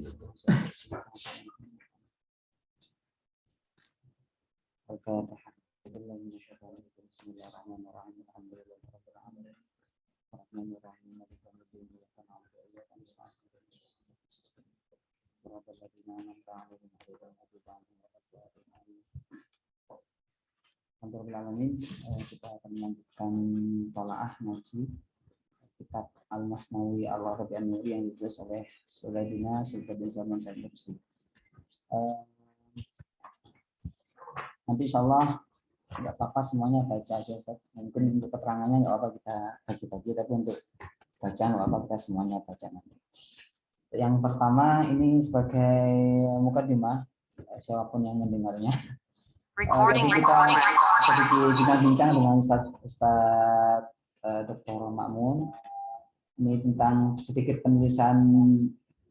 Bismillahirrahmanirrahim. Alhamdulillahirabbil alamin. Arrahmanirrahim. Maliki yaumiddin. Iyyaka na'budu wa iyyaka nasta'in. Shiratal ladzina an'amta 'alaihim ghairil maghdubi 'alaihim waladdallin. Alhamdulillahirabbil alamin. Kita akan melanjutkan tolaah ngaji kitab Al-Masnawi Al-Arabi An-Nuri yang ditulis oleh Sayyidina Sultan Zaman Said Nursi. Nanti insyaallah tidak apa-apa semuanya baca aja, mungkin untuk keterangannya nggak apa kita bagi-bagi, tapi untuk baca nggak apa kita semuanya baca nanti. Yang pertama ini sebagai mukadimah, siapapun yang mendengarnya. Tadi kita sedikit bincang dengan Ustaz Dr. Ma'mun ini tentang sedikit penulisan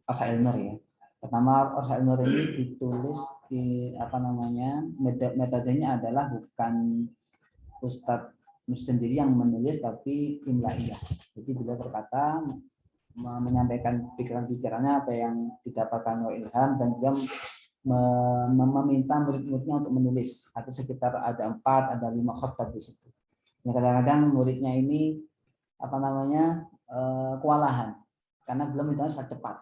Rasail Nur ya. Pertama, Rasail Nur ini ditulis di metodenya adalah bukan Ustadz sendiri yang menulis, tapi imlaiyah. Jadi beliau berkata menyampaikan pikiran-pikirannya apa yang didapatkan oleh ilham, dan dia meminta murid-muridnya untuk menulis. Ada sekitar ada 4, ada 5 khatab di situ. Nah, kadang-kadang muridnya ini kewalahan karena belum itu sangat cepat.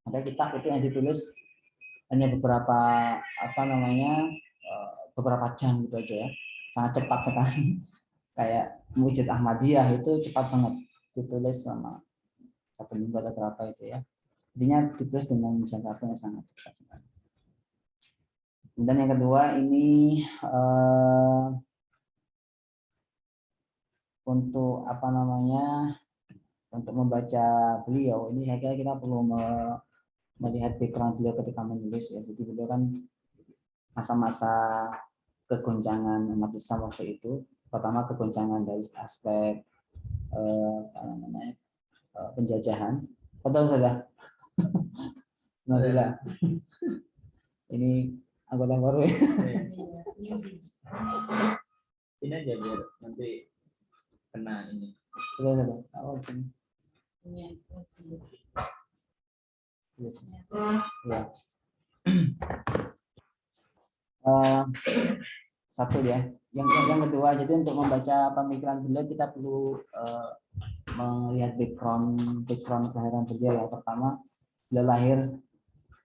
Ada kitab itu yang ditulis hanya beberapa jam gitu aja ya, sangat cepat sekali. Kayak Mujid Ahmadiyah itu cepat banget, ditulis sama 1 minggu atau berapa itu ya. Intinya ditulis dengan jangka waktu yang sangat cepat sekali. Dan yang kedua ini untuk untuk membaca beliau ini saya kira kita perlu melihat background beliau ketika menulis ya. Jadi beliau kan masa-masa kegoncangan umat Islam waktu itu, pertama kegoncangan dari aspek penjajahan. Betul sudah. Nabila. Ini anggota baru ya. Ini aja biar nanti kena ini. Betul. Ya. Satu ya. Yang kedua, jadi untuk membaca pemikiran beliau kita perlu melihat background kelahiran beliau. Yang pertama, beliau lahir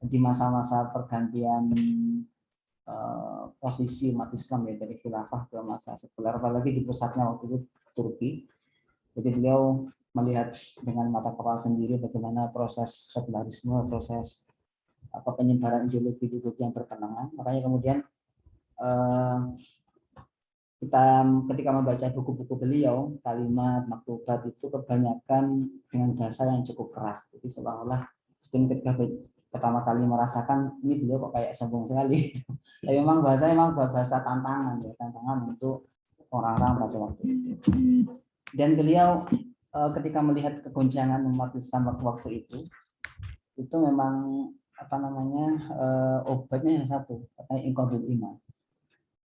di masa-masa pergantian posisi umat Islam ya, dari khilafah ke masa sekuler, apalagi di pusatnya waktu itu Turki. Jadi beliau melihat dengan mata kepala sendiri bagaimana proses sekularisme, proses penyebaran ideologi yang berkenangan. Makanya kemudian kita ketika membaca buku-buku beliau, kalimat maktubat itu kebanyakan dengan bahasa yang cukup keras. Jadi seolah-olah ketika pertama kali merasakan ini beliau kok kayak sombong sekali. Tapi memang bahasa tantangan ya, tantangan untuk orang-orang pada waktu itu. Dan beliau ketika melihat kegoncangan umat Islam waktu itu memang obatnya yang satu, katanya ingqadul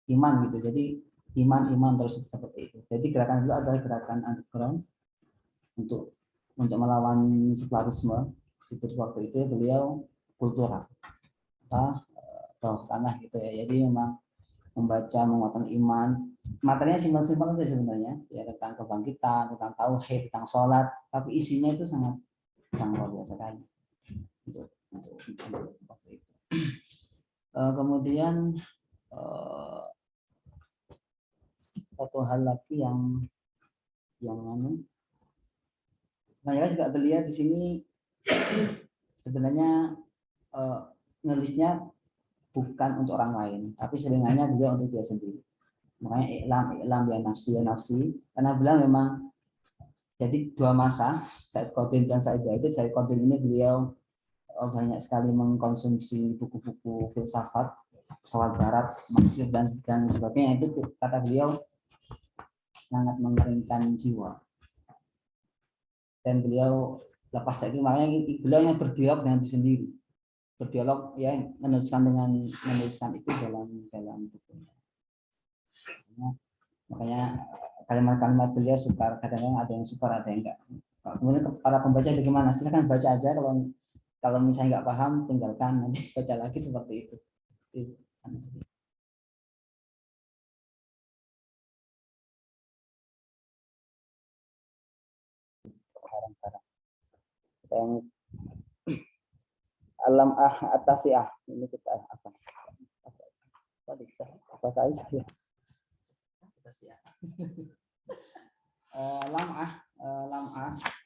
iman gitu. Jadi iman terus seperti itu. Jadi gerakan beliau adalah gerakan underground untuk melawan sekularisme. Itu waktu itu beliau kultural bawah tanah gitu ya. Jadi memang membaca menguatkan iman, materinya simpel-simpel aja sebenarnya ya, tentang kebangkitan, tentang tauhid, tentang sholat, tapi isinya itu sangat luar biasa sekali untuk waktu itu. Kemudian satu hal lagi yang banyak juga beliau di sini sebenarnya nulisnya bukan untuk orang lain, tapi sebenarnya beliau untuk dia sendiri. Makanya iklam ya nafsi, karena beliau memang jadi 2 masa, Said Qadim dan Said Zaid. Said Qadim ini beliau banyak sekali mengkonsumsi buku-buku filsafat, pesawat barat, maksud dan sebagainya. Itu kata beliau sangat mengeringkan jiwa. Dan beliau lepas dari itu, makanya beliau yang berdialog dengan diri sendiri. Berdialog ya, menuliskan itu dalam bukunya. Makanya kalimat-kalimat beliau sukar, kadang-kadang ada yang sukar, ada yang enggak. Kemudian para pembaca bagaimana? Silakan baca aja, kalau Kalau misalnya nggak paham, tinggalkan, nanti baca lagi seperti itu. Yang alam atasiah ini kita apa? Apa saja ya? Lam'ah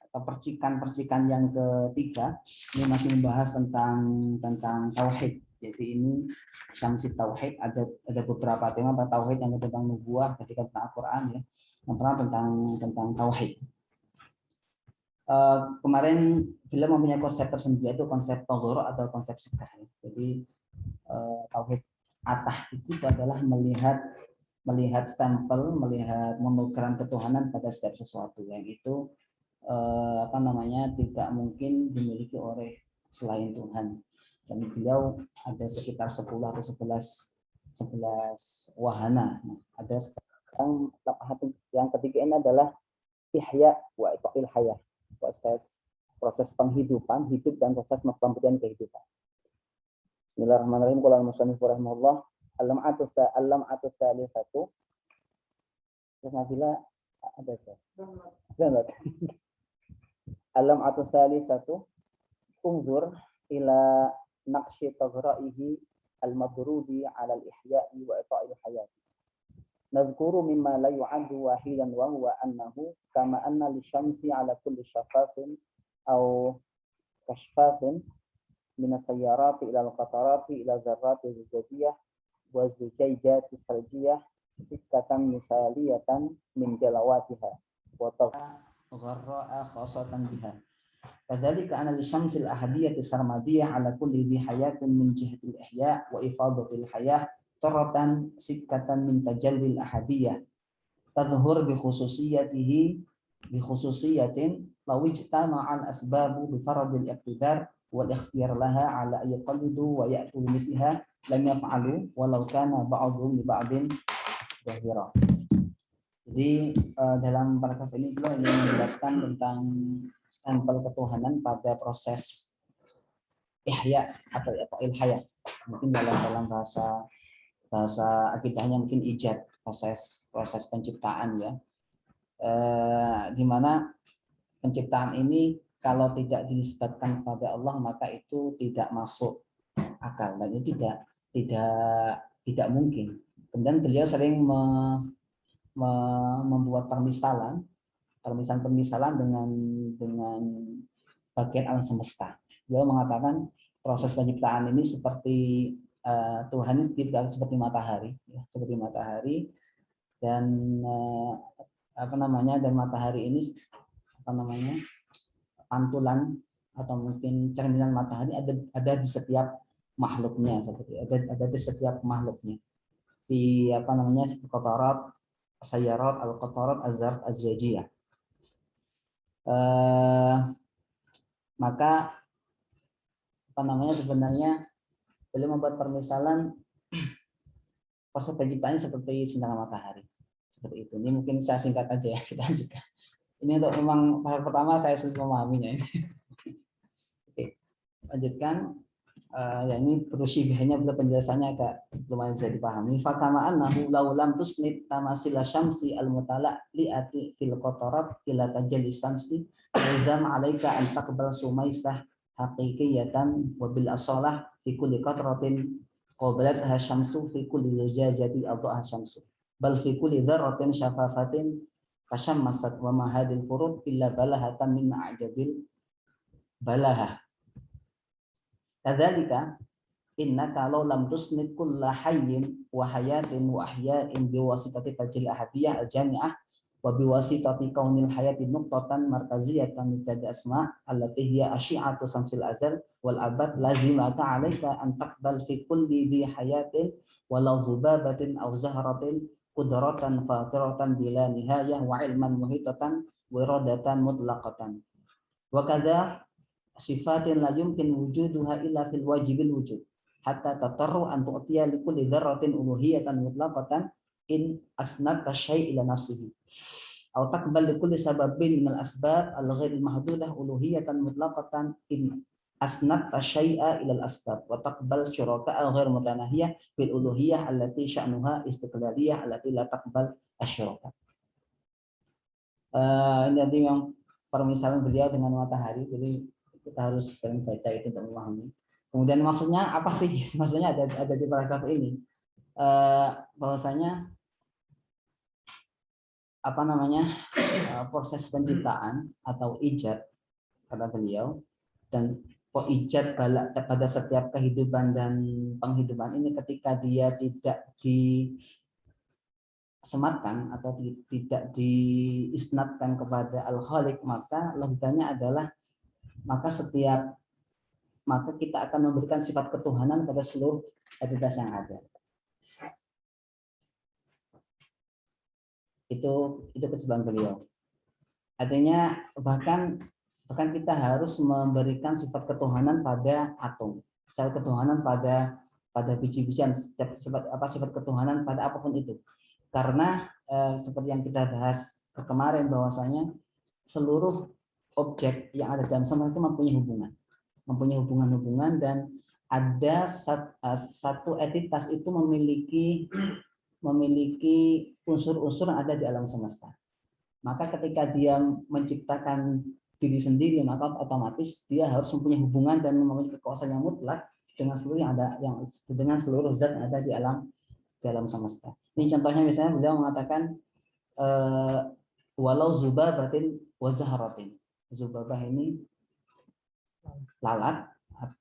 atau percikan-percikan yang ketiga ini masih membahas tentang tauhid. Jadi ini syamsi tauhid, ada beberapa tema tentang tauhid, yang tentang nubuah, ketika tentang Al-Qur'an ya. Yang pernah tentang tauhid. Kemarin beliau mempunyai konsep tersendiri, yaitu konsep togoro atau konsep sekah. Jadi tauhid atah itu adalah melihat stempel, melihat memegang ketuhanan pada setiap sesuatu yang itu tidak mungkin dimiliki oleh selain Tuhan. Dan beliau ada sekitar 10 atau 11 wahana. Ada sekarang yang ketiga ini adalah ihya wa iqil hayah, proses penghidupan, hidup dan proses pemberian kehidupan. Bismillahirrahmanirrahim. Qala al-musannif rahimahullah, alam-atu salisatu. Terus Nabila ada enggak? Alam-atu salisatu unzur ila naqshi taghra'ihi al-madrubi 'ala al-ihya'i wa ita'il hayati. Nadhkuru mimma la yu'addu wahidan wa huwa annahu kama anna lisyamsi 'ala kulli syafafin aw kashfafin min as-sayyarati ila al-qatarati ila dzarrati zujajiyah wa zujajati saljiyah sikkatan misaliyatan min jalawatiha wa tagharra'a khasatan biha. Kadzalika anna lisyamsil ahadiyyati sarmadiyyah 'ala kulli dhi hayatin min jihatil ihya' wa ifadatil hayah taratan sikkatan min tajallil ahadiyyah tadhhur bi khususiyatin law ijtama'al asbabu bi faradil iqtidar wal ikhtiyar laha ala ayqalidu wa ya'tu misliha lam yaf'alu walau kana ba'dhum li ba'din zahira. Jadi dalam paragraf ini beliau ingin menjelaskan tentang stempel ketuhanan pada proses ihya atau ilhaya. Mungkin dalam bahasa akidahnya mungkin ijad, proses penciptaan ya. Di mana penciptaan ini kalau tidak dinisbatkan kepada Allah maka itu tidak masuk akal dan itu tidak mungkin. Kemudian beliau sering membuat permisalan dengan bagian alam semesta. Beliau mengatakan proses penciptaan ini seperti Tuhan ini seperti matahari, ya, seperti matahari dan dan matahari ini pantulan atau mungkin cerminan matahari ada di setiap makhluknya, seperti ada di setiap makhluknya di qatarat sayyarat al-qatarat az-zart az-zujajiyah. Maka sebenarnya beliau membuat permisalan proses penciptaan seperti sinar matahari, seperti itu. Ini mungkin saya singkat aja ya, kita juga. Ini untuk memang pertama saya sulit memahaminya ini. Oke, lanjutkan. Ya ini berusyibahnya penjelasannya agak lumayan bisa dipahami. Fakama annahu law lam tusnid tamasila syamsi al-mutala'liati fil qatarat ila tajalli syamsi lazam 'alaika an taqbal sumaisah haqiqiyatan wa bil asalah fi kulli qatratin qabalatha syamsu fi kulli zujajati adha'a syamsu bal fi kulli dzarratin syafafatin kashammasat wa ma hadil furud illa balahatan min a'jabil balahah. Kadzalika innaka law lam tusnid kulla hayyin wa hayatin wa ahya'in biwasitati tajil ahadiyah al-jami'ah wa biwasitati kaunil hayati nuqtatan markaziyatan min jadi asma allati hiya asyi'atu samsil azal wal abad lazimaka 'alaika an taqbal fi kulli dhi hayatin walau zubabatin aw zahratin qudratan fatiratan bila nihayah wa ilman muhitatan wa iradatan mutlaqatan wa kadza sifatin la yumkin wujuduha illa fil wajibil wujud hatta tatarru an tu'tiya li kulli dzarratin uluhiyatan mutlaqatan in asnadta syai' ila nafsihi aw taqbal li kulli sababin minal asbab al-ghair mahdudah uluhiyatan mutlaqatan in asnat tasyai'a ilal asbab wa taqbal syuraka'a ghair mutanahiyah bil uluhiyah allati sya'nuha istiqlaliyah allati la taqbal asyuraka. Ini nanti yang permisalan beliau dengan matahari, jadi kita harus sering baca itu untuk memahami. Kemudian maksudnya apa sih? Maksudnya ada di paragraf ini, bahwasanya apa namanya, proses penciptaan atau ijad kata beliau, dan ijad pada setiap kehidupan dan penghidupan ini ketika dia tidak disematkan atau tidak diisnadkan kepada Al-Khaliq, maka logikanya adalah maka kita akan memberikan sifat ketuhanan pada seluruh entitas yang ada. Itu kesimpulan beliau. Artinya bahkan kita harus memberikan sifat ketuhanan pada atom, sifat ketuhanan pada biji-bijian, sifat ketuhanan pada apapun itu. Karena seperti yang kita bahas kemarin, bahwasanya seluruh objek yang ada dalam semesta itu mempunyai hubungan dan ada satu entitas itu memiliki unsur-unsur yang ada di alam semesta. Maka ketika dia menciptakan diri sendiri, maka otomatis dia harus mempunyai hubungan dan memiliki kekuasaan yang mutlak dengan seluruh zat yang ada di alam semesta. Ini contohnya misalnya beliau mengatakan walau zubabatin wa zahratin. Zubabah ini lalat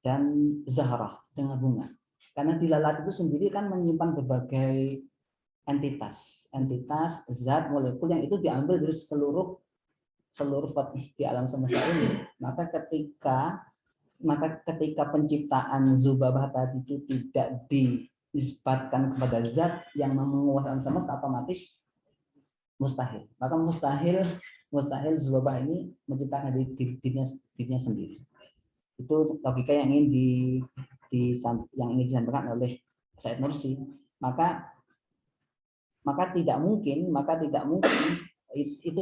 dan zahrah dengan bunga. Karena di lalat itu sendiri kan menyimpan berbagai entitas, zat, molekul yang itu diambil dari seluruh di alam semesta ini. Maka ketika penciptaan Zubabah tadi itu tidak diisbatkan kepada zat yang menguasai alam semesta, otomatis mustahil. Maka mustahil Zubabah ini menciptakan dirinya sendiri. Itu logika yang ingin disampaikan oleh Said Nursi. Maka tidak mungkin itu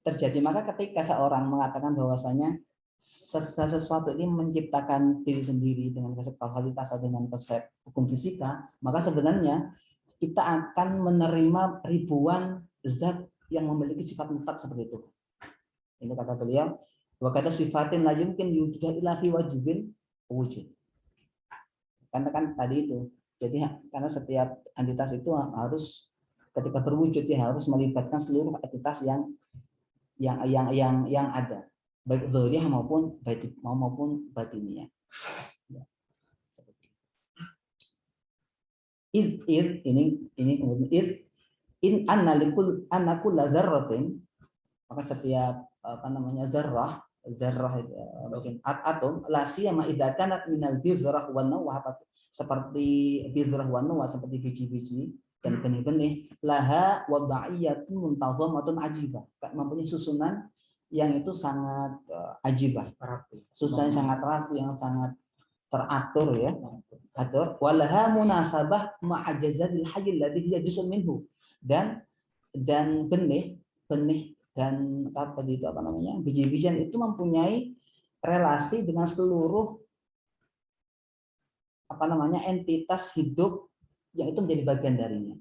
terjadi. Maka ketika seorang mengatakan bahwasanya sesuatu ini menciptakan diri sendiri dengan konsep kausalitas atau dengan konsep hukum fisika, maka sebenarnya kita akan menerima ribuan zat yang memiliki sifat mutlak seperti itu. Ini kata beliau, wa kata sifatin la yumkin yujuda illa fi wajibin wujud. Karena kan tadi itu. Jadi karena setiap entitas itu harus ketika berwujud dia harus melibatkan seluruh entitas yang ada, baik dzahiriyah maupun batiniah. Ini kemudian in anna kulla dzarratin, maka setiap zarrah bagian atom la siyama idza kanat minal bizrah wan nawah, seperti bizrah wan nawah, seperti biji-biji dan benih-benih, laha wada'iyatun muntazamatun ajibah, mempunyai susunan yang itu sangat ajibah, susunan yang sangat rapi, yang sangat teratur ya, atur. Walaha munasabah ma'ajazatil hayyil ladzi hiya juz'un minhu, dan benih dan biji-bijian itu mempunyai relasi dengan seluruh entitas hidup yang itu menjadi bagian darinya.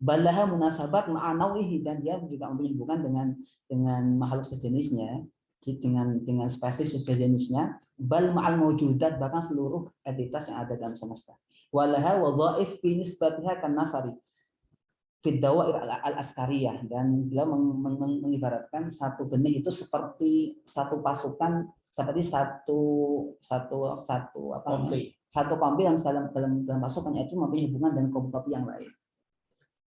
Balaha munasabat ma'anawihi, dan dia juga mempunyai hubungan dengan makhluk sejenisnya, dengan spesies sejenisnya, bal ma'al mawjudat, bahkan seluruh entitas yang ada dalam semesta. Walaha wadhaif fi nisbatiha kan nafari fi dawair al-askariyah, dan dia mengibaratkan satu benih itu seperti satu pasukan, seperti satu kompi dalam pasukan itu mempunyai hubungan dengan kompi yang lain.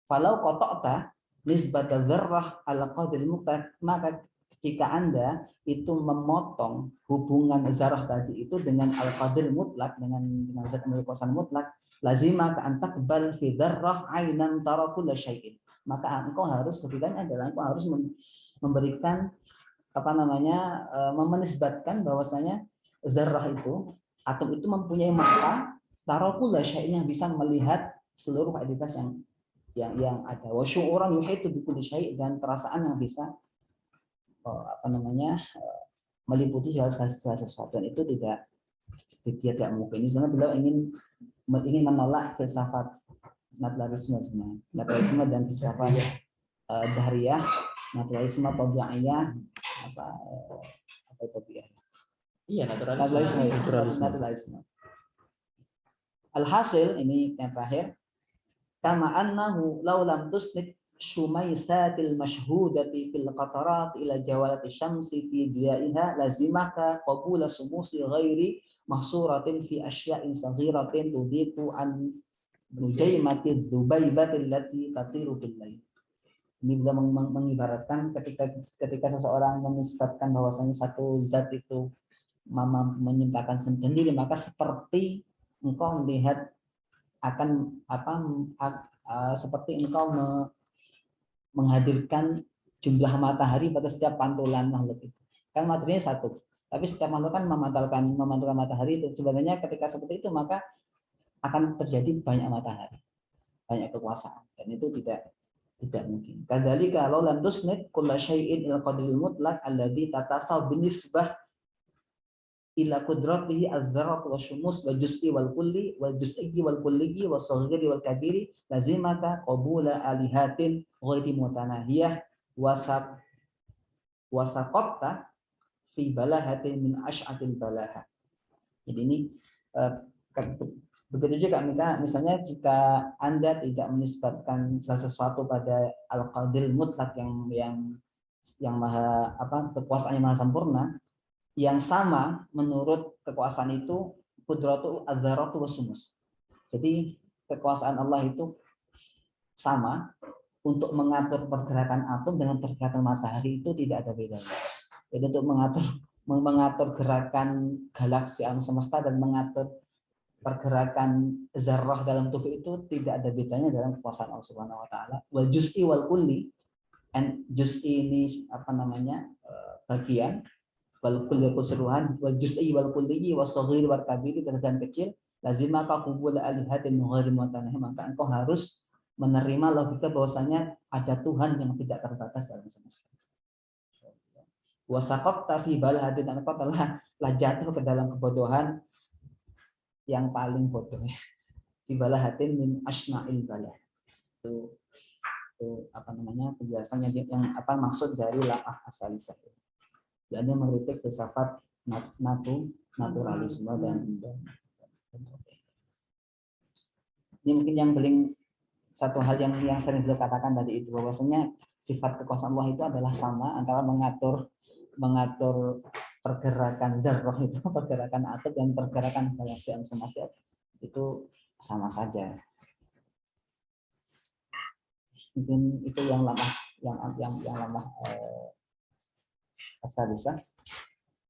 Falau qata'ta nisbat dzarrah ala qadril muqtad, maka jika Anda itu memotong hubungan zarah tadi itu dengan al-qadr mutlak, dengan zat kekuasaan mutlak, lazima ka antakbal fi dzarrah ainan tara kull syai'in, maka engkau harus memberikan menisbatkan bahwasanya zarrah itu, atom itu mempunyai mata tara kull syai'in, yang bisa melihat seluruh entitas yang ada, wa syu'uran yuhitu bi kulli syai', dan perasaan yang bisa meliputi segala sesuatu, dan itu tidak mungkin. Ini sebenarnya beliau ingin menolak filsafat naturalisme sebenarnya, naturalisme dan filsafat dahriyah, naturalisme tabi'iyah, apa tabi'iyah. Iya, naturalisme. Alhasil ini yang terakhir, kama annahu law lam tusnid shumaisatil mashhudati fil qatarat ila jawalati syamsi fi diyaiha lazimaka qabula sumusi ghairi mahsuratin fi asya'in saghiratin tudiku an nujaimatid dubaibatil lati tatiru bil lail. Ini bisa mengibaratkan ketika seseorang menisbatkan bahwasanya satu zat itu menciptakan sendiri, maka seperti engkau melihat akan seperti engkau menghadirkan jumlah matahari pada setiap pantulan makhluk itu. Kan materinya satu, tapi setiap makhluk kan memantulkan matahari itu. Sebenarnya ketika seperti itu maka akan terjadi banyak matahari, banyak kekuasaan, dan itu tidak mungkin. Kadzalika law lam tusnid kulla syai'in ila qadril mutlaq alladhi tatasaw binisbah ila qudratihi az-zarrat wa syumus wa juz'i wal kulli wal juz'i wal kulli wa saghiri wal kabiri lazimaka qabula alihatin ghairi mutanahiyah wasaqatta fi balahatin min ash'atil balaha. Jadi ini begitu juga misalnya jika Anda tidak menisbatkan sesuatu pada al-qadir mutlak yang maha kekuasaannya maha sempurna, yang sama menurut kekuasaan itu qudratu az-zarratu was-sumus. Jadi kekuasaan Allah itu sama untuk mengatur pergerakan atom dengan pergerakan matahari, itu tidak ada bedanya. Jadi untuk mengatur gerakan galaksi alam semesta dan mengatur pergerakan zarrah dalam tubuh itu tidak ada bedanya dalam kekuasaan Allah Subhanahu wa taala. Wal juz'i wal kulli, and juz'i ini bagian, wal kulli keseluruhan, wal juz'i wal kulli wasaghir wal kabir, dan kecil, lazimaka qubul alihatin ghairi mutanahih, maka engkau harus menerima logika bahwasanya ada Tuhan yang tidak terbatas dalam semesta. Wasaqatta fi balhatin, dan engkau telah jatuh ke dalam kebodohan yang paling bodoh, fi balahatin min asna'il balah. Itu penjelasan yang maksud dari la'ah asalisah. Jadi mengkritik filsafat naturalisme dan ini mungkin yang paling satu hal yang sering beliau katakan tadi itu, bahwasanya sifat kekuasaan Allah itu adalah sama antara mengatur pergerakan zarrah itu, pergerakan atom, dan pergerakan galaksi alam semesta itu sama saja. Mungkin itu yang lama asalisah.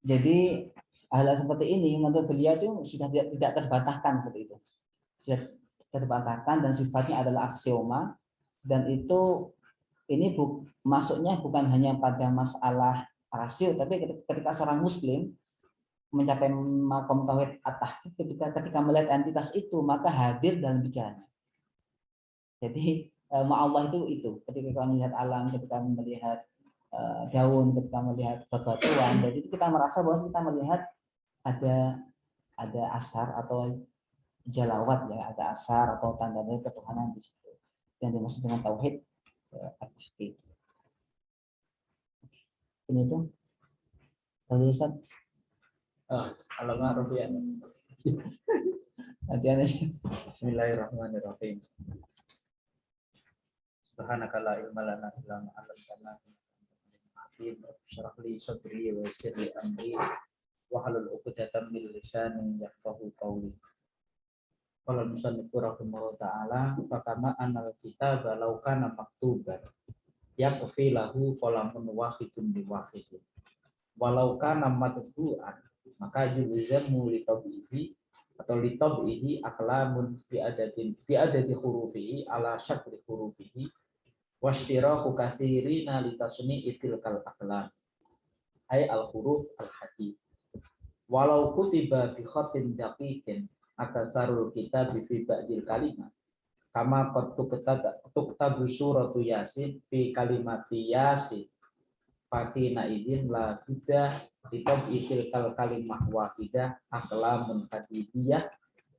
Jadi hal seperti ini menurut beliau itu sudah tidak terbataskan seperti itu. Sudah terbataskan dan sifatnya adalah aksioma, dan itu ini masuknya bukan hanya pada masalah rasio, tapi ketika seorang muslim mencapai makom tauhid at-tahqiq, ketika melihat entitas itu maka hadir dalam pikirannya. Jadi Allah itu ketika kita melihat alam, ketika melihat daun, ketika melihat bebatuan, jadi kita merasa bahwa kita melihat ada asar atau jalawat, ya, ada asar atau tanda-tanda ketuhanan di situ yang dimaksud dengan tauhid at-tahqiq. Ini tuh Ustaz. Alamak Rupiah. Bismillahirrahmanirrahim. Subhanaka la ilma lana illa ma 'allamtana innaka syrah li sadri wa yassir li amri wa hlul 'uqdatam min lisani yafqahu qawli. Qala musannif rahimahullah ta'ala, fa kama anal kitaba law kana maktuban yakfi lahu qalamun wahidun bi wahidin walau kana matbu'an maka yulzamu li tabihi atau li tabihi aqlamun bi adadi hurufihi ala syakli hurufihi washtiraku katsirina li tasni'i tilkal aqlam ay al huruf al hadid walau kutiba bi khatin daqiqin akasarul kitab fi ba'dil kalimat kama qad tuktabu suratu yasin fi kalimati yasin Fatina idin la buddha ditabikil kal kalimah wahidah aklamun hadidiyah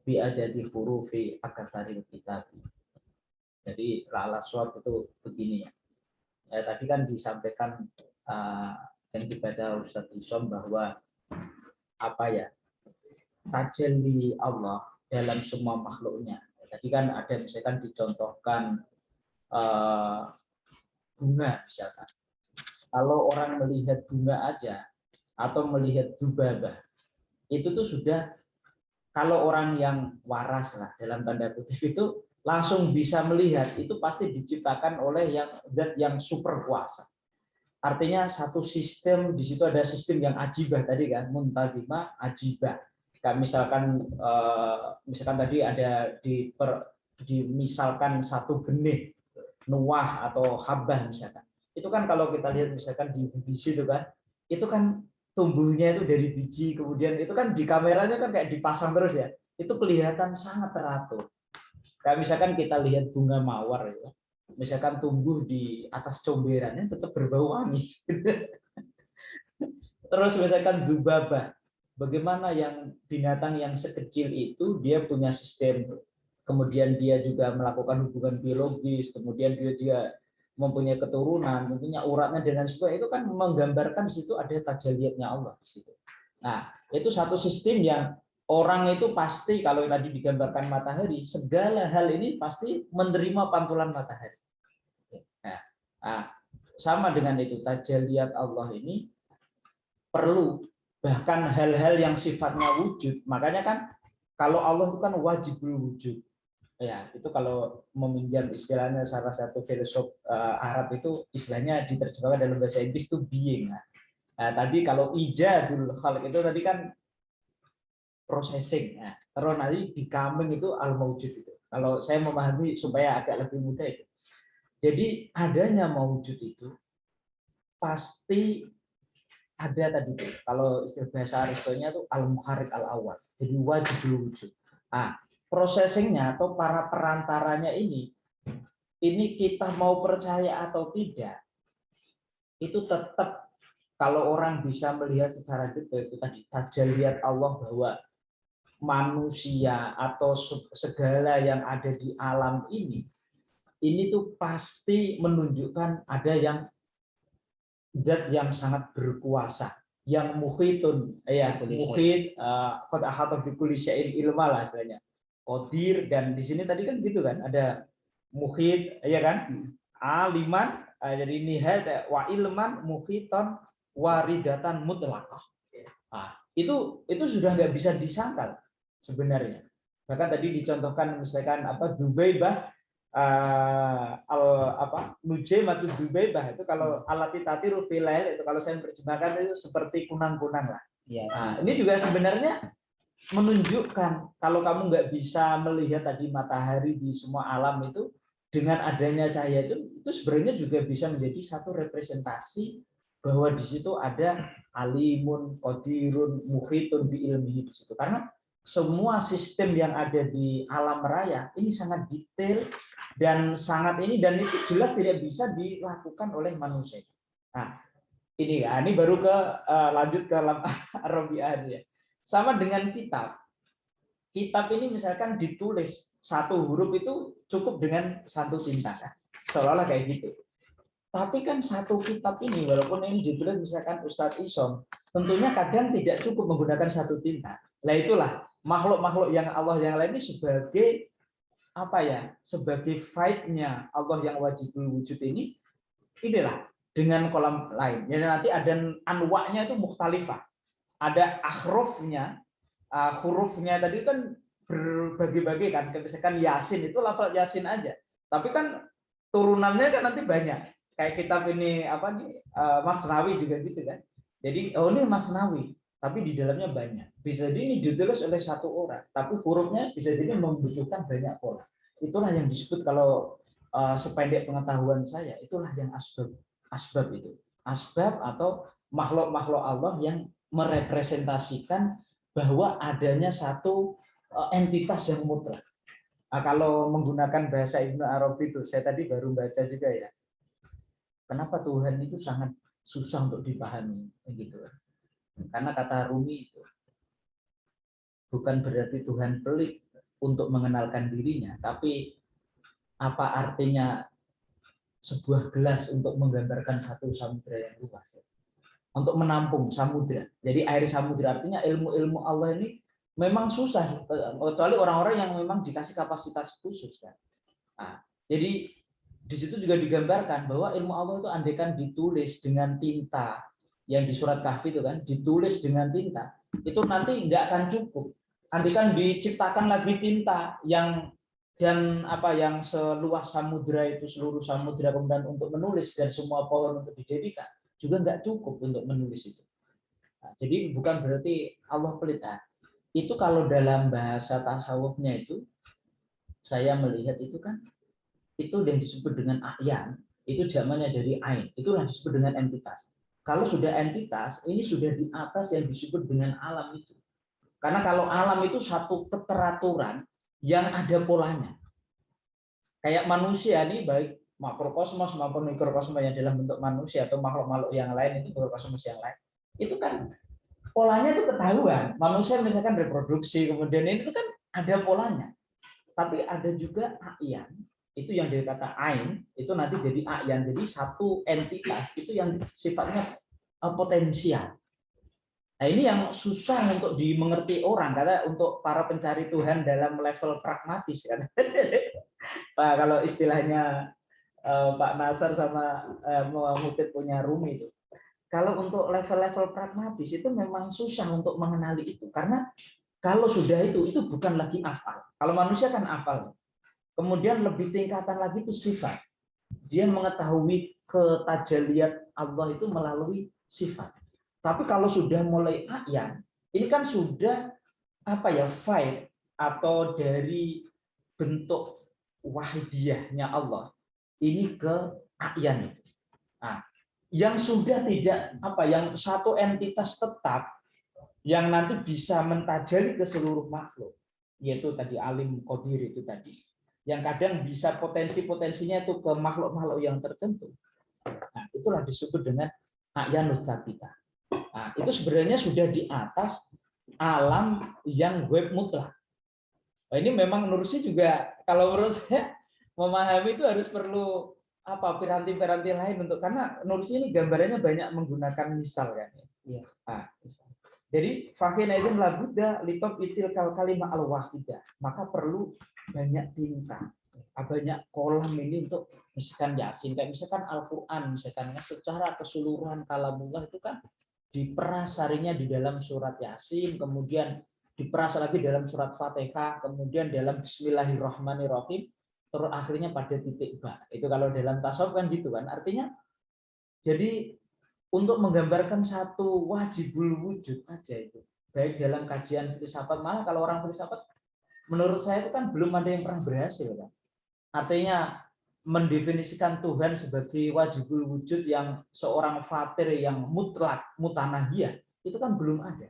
bi adadi hurufi akasaril kitab. Jadi lala swab itu begini ya. Tadi kan disampaikan yang dibaca Ustadz Isom bahwa apa ya, tajalli Allah dalam semua makhluknya. Tadi kan ada misalkan dicontohkan bunga misalkan. Kalau orang melihat bunga aja atau melihat zubabah, itu tuh sudah, kalau orang yang waras lah dalam tanda kutip itu langsung bisa melihat, itu pasti diciptakan oleh zat yang super kuasa. Artinya satu sistem, di situ ada sistem yang ajibah tadi kan, muntazimah, ajibah. Kayak misalkan tadi ada misalkan satu benih nuah atau habbah misalkan. Itu kan kalau kita lihat misalkan di BBC itu kan tumbuhnya itu dari biji, kemudian itu kan di kameranya kan kayak dipasang terus ya. Itu kelihatan sangat teratur. Kayak misalkan kita lihat bunga mawar ya. Misalkan tumbuh di atas comberannya tetap berbau wangi. Terus misalkan dzubabah, bagaimana yang binatang yang sekecil itu dia punya sistem, kemudian dia juga melakukan hubungan biologis, kemudian dia mempunyai keturunan, tentunya uratnya dan lain sebagainya, itu kan menggambarkan di situ ada tajalliyatnya Allah di situ. Nah, itu satu sistem yang orang itu pasti kalau tadi digambarkan matahari, segala hal ini pasti menerima pantulan matahari. Nah, sama dengan itu tajalliyat Allah ini perlu, bahkan hal-hal yang sifatnya wujud. Makanya kan kalau Allah itu kan wajibul wujud. Ya, itu kalau meminjam istilahnya salah satu filsuf Arab itu istilahnya diterjemahkan dalam bahasa Inggris itu being. Nah, tadi kalau ijadul khalq itu tadi kan processing. Nah, terus nanti becoming itu al-maujud itu. Kalau saya memahami supaya agak lebih mudah itu. Jadi adanya maujud itu pasti ada tadi tuh. Kalau istilah bahasa Aristonya itu al-muharrik al-awwal. Jadi wajibul wujud. Nah, processingnya atau para perantaranya ini kita mau percaya atau tidak, itu tetap kalau orang bisa melihat secara detail itu tadi tajalliyat Allah bahwa manusia atau segala yang ada di alam ini tuh pasti menunjukkan ada yang zat yang sangat berkuasa, yang muhitun, ya muhit, qad ahata bi kulli syai'in ilma lah istilahnya. Qadir, dan di sini tadi kan gitu kan, ada muhit, ya kan? Aliman, jadi nihad wa ilman muhiton waridatan mutlaqah. Nah, itu sudah nggak bisa disangkal sebenarnya. Bahkan tadi dicontohkan misalkan apa Zubaybah Nujaimatul Zubaybah itu kalau alati tatirul filail itu kalau saya menerjemahkan itu seperti kunang-kunang lah. Ya. Nah, ini juga sebenarnya menunjukkan kalau kamu nggak bisa melihat tadi matahari di semua alam itu dengan adanya cahaya itu sebenarnya juga bisa menjadi satu representasi bahwa di situ ada alimun, qadirun, muhitun bi ilmihi di situ. Karena semua sistem yang ada di alam raya ini sangat detail dan sangat ini, dan itu jelas tidak bisa dilakukan oleh manusia. Nah, ini baru lanjut ke Rabi'ah ya. Sama dengan kitab. Kitab ini misalkan ditulis satu huruf itu cukup dengan satu tinta, kan? Seolah-olah kayak gitu. Tapi kan satu kitab ini walaupun ini ditulis misalkan Ustadz Isom, tentunya kadang tidak cukup menggunakan satu tinta. Nah itulah makhluk-makhluk yang Allah yang lain ini sebagai apa ya? Sebagai fight-nya Allah yang wajibul wujud ini, inilah dengan kolam lain. Jadi nanti ada anwa'nya itu mukhtalifah. Ada akhrufnya, hurufnya tadi kan berbagi-bagi kan. Misalkan Yasin itu lafal Yasin aja. Tapi kan turunannya kan nanti banyak. Kayak kitab ini apa nih Masnawi juga gitu kan. Jadi ini Masnawi, tapi di dalamnya banyak. Bisa jadi ini ditulis oleh satu orang, tapi hurufnya bisa jadi membutuhkan banyak pola. Itulah yang disebut kalau sependek pengetahuan saya, itulah yang asbab itu. Asbab atau makhluk-makhluk Allah yang merepresentasikan bahwa adanya satu entitas yang mutlak. Nah, kalau menggunakan bahasa Ibnu Arabi itu, saya tadi baru baca juga ya. Kenapa Tuhan itu sangat susah untuk dipahami gitu. Karena kata Rumi itu bukan berarti Tuhan pelit untuk mengenalkan dirinya, tapi apa artinya sebuah gelas untuk menggambarkan satu samudera yang luas, untuk menampung samudera. Jadi air samudera artinya ilmu-ilmu Allah ini memang susah, kecuali orang-orang yang memang dikasih kapasitas khusus kan. Nah, jadi di situ juga digambarkan bahwa ilmu Allah itu andaikan ditulis dengan tinta yang di surat Kahfi itu kan, ditulis dengan tinta, itu nanti nggak akan cukup. Andaikan diciptakan lagi tinta yang yang seluas samudra itu, seluruh samudra kemudian untuk menulis dan semua pohon untuk dijadikan, juga nggak cukup untuk menulis itu. Nah, jadi bukan berarti Allah pelit. Nah, itu kalau dalam bahasa tasawufnya itu saya melihat itu kan itu yang disebut dengan a'yan, itu zamannya dari ain, itulah disebut dengan entitas. Kalau sudah entitas, ini sudah di atas yang disebut dengan alam itu. Karena kalau alam itu satu keteraturan yang ada polanya. Kayak manusia nih, baik makrokosmos maupun mikrokosmos yang dalam bentuk manusia atau makhluk-makhluk yang lain, itu mikrokosmos yang lain, itu kan polanya itu ketahuan. Manusia misalkan reproduksi, kemudian ini itu kan ada polanya. Tapi ada juga a'yan, itu yang dari kata ain, itu nanti jadi a'yan. Jadi satu entitas itu yang sifatnya potensial. Nah, ini yang susah untuk dimengerti orang, karena untuk para pencari Tuhan dalam level pragmatis kan. Nah, kalau istilahnya Pak Nasar sama Mufid punya Rumi itu. Kalau untuk level-level pragmatis itu memang susah untuk mengenali itu, karena kalau sudah itu bukan lagi afal. Kalau manusia kan afal. Kemudian lebih tingkatan lagi itu sifat. Dia mengetahui ketajaliat Allah itu melalui sifat. Tapi kalau sudah mulai a'yan, ini kan sudah fight atau dari bentuk wahidiyahnya Allah ini ke a'yan itu. Nah, yang sudah tidak yang satu entitas tetap yang nanti bisa mentajali ke seluruh makhluk, yaitu tadi alim qadir itu tadi, yang kadang bisa potensi-potensinya itu ke makhluk-makhluk yang tertentu. Nah, itulah disebut dengan a'yanus sabita. Nah, itu sebenarnya sudah di atas alam yang web mutlak. Nah, ini memang Nursi juga kalau menurut saya memahami itu harus perlu piranti-piranti lain untuk, karena Nursi ini gambarannya banyak menggunakan misal kan. Iya. Nah, misal. Jadi fakina itu labuda litop itil kal kalimah al wahidah, maka perlu banyak tinta, banyak kolam ini untuk misalkan Yasin, kayak misalkan Al-Qur'an, misalkan secara keseluruhan kalamullah itu kan diperas sarinya di dalam surat Yasin, kemudian diperas lagi dalam surat Fatihah, kemudian dalam Bismillahirrahmanirrahim, terus akhirnya pada titik ba. Itu kalau dalam tasawuf kan gitu kan. Artinya jadi untuk menggambarkan satu wajibul wujud aja itu, baik dalam kajian filsafat, malah kalau orang filsafat menurut saya itu kan belum ada yang pernah berhasil kan. Artinya mendefinisikan Tuhan sebagai wajibul wujud yang seorang fatir yang mutlak mutanahiyah itu kan belum ada.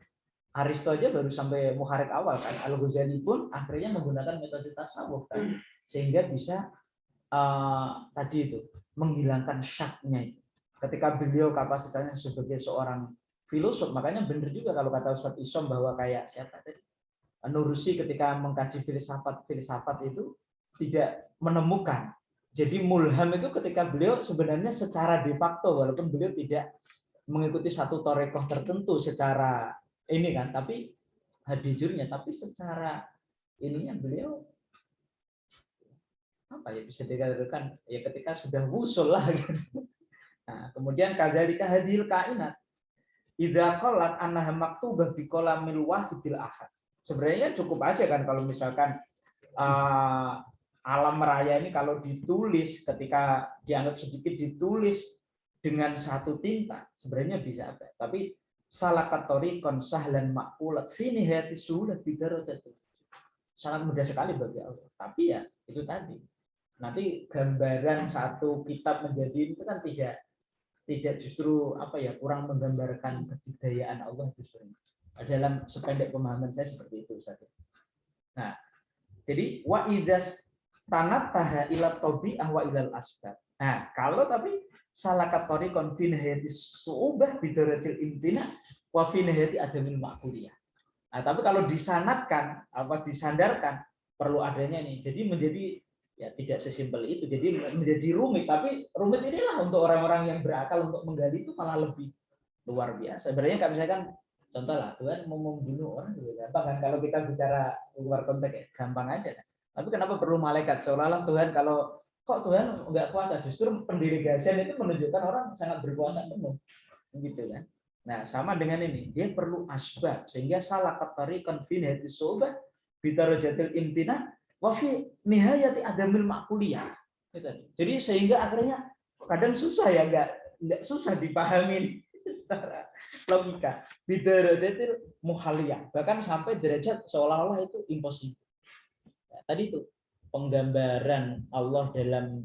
Aristo aja baru sampai Muharrik awal kan. Al-Ghazali pun akhirnya menggunakan metode tasawuf kan, sehingga bisa tadi itu menghilangkan syaknya itu. Ketika beliau kapasitasnya sebagai seorang filosof, makanya benar juga kalau kata Ustadz Isom bahwa kayak siapa tadi, Nursi ketika mengkaji filsafat itu tidak menemukan. Jadi mulham itu ketika beliau sebenarnya secara de facto, walaupun beliau tidak mengikuti satu torekoh tertentu secara ini kan, tapi hadijurnya, tapi secara ininya beliau bisa dikatakan ya ketika sudah wusul lah gitu. Nah, kemudian kadzalika hadil kainat idza qalat annaha maktubah bi qalamil wahidil ahad. Sebenarnya cukup aja kan kalau misalkan alam raya ini kalau ditulis, ketika dianggap sedikit ditulis dengan satu tinta, sebenarnya bisa ada. Tapi salakatori konsahlan makulat fi nihayati sulat bidarajati. Sangat mudah sekali bagi Allah. Tapi ya itu tadi. Nanti gambaran satu kitab menjadi itu kan tidak justru kurang menggambarkan kebudayaan Allah justru. Dalam sependek pemahaman saya seperti itu Ustaz. Nah, jadi wa idzas tanat taha ila tabi'ah wa ilal asbab. Nah, kalau tapi salakat tariqan fi nihayati su'ubah bidaratil imtina wa fi nihayati adamil ma'kuliyah. Nah, tapi kalau disanadkan disandarkan perlu adanya nih. Jadi menjadi ya tidak sesimpel itu. Jadi menjadi rumit, tapi rumit inilah untuk orang-orang yang berakal untuk menggali itu malah lebih luar biasa. Sebenarnya kalau misalkan contoh lah, Tuhan mau membunuh orang juga gampang kan, kalau kita bicara luar konteks gampang aja kan. Tapi kenapa perlu malaikat? Seolah-olah Tuhan kalau kok Tuhan nggak kuasa, justru pendelegasian itu menunjukkan orang sangat berkuasa penuh, gitu kan. Nah, sama dengan ini, dia perlu asbab sehingga salah tariqan fi nihayati sohbah bitarajatil imtina wa fi nihayati adamil ma'kuliyah. Jadi sehingga akhirnya kadang susah ya, nggak susah dipahami secara logika. Bidarajatil muhaliyah, bahkan sampai derajat seolah-olah itu impossible. Nah, tadi itu penggambaran Allah dalam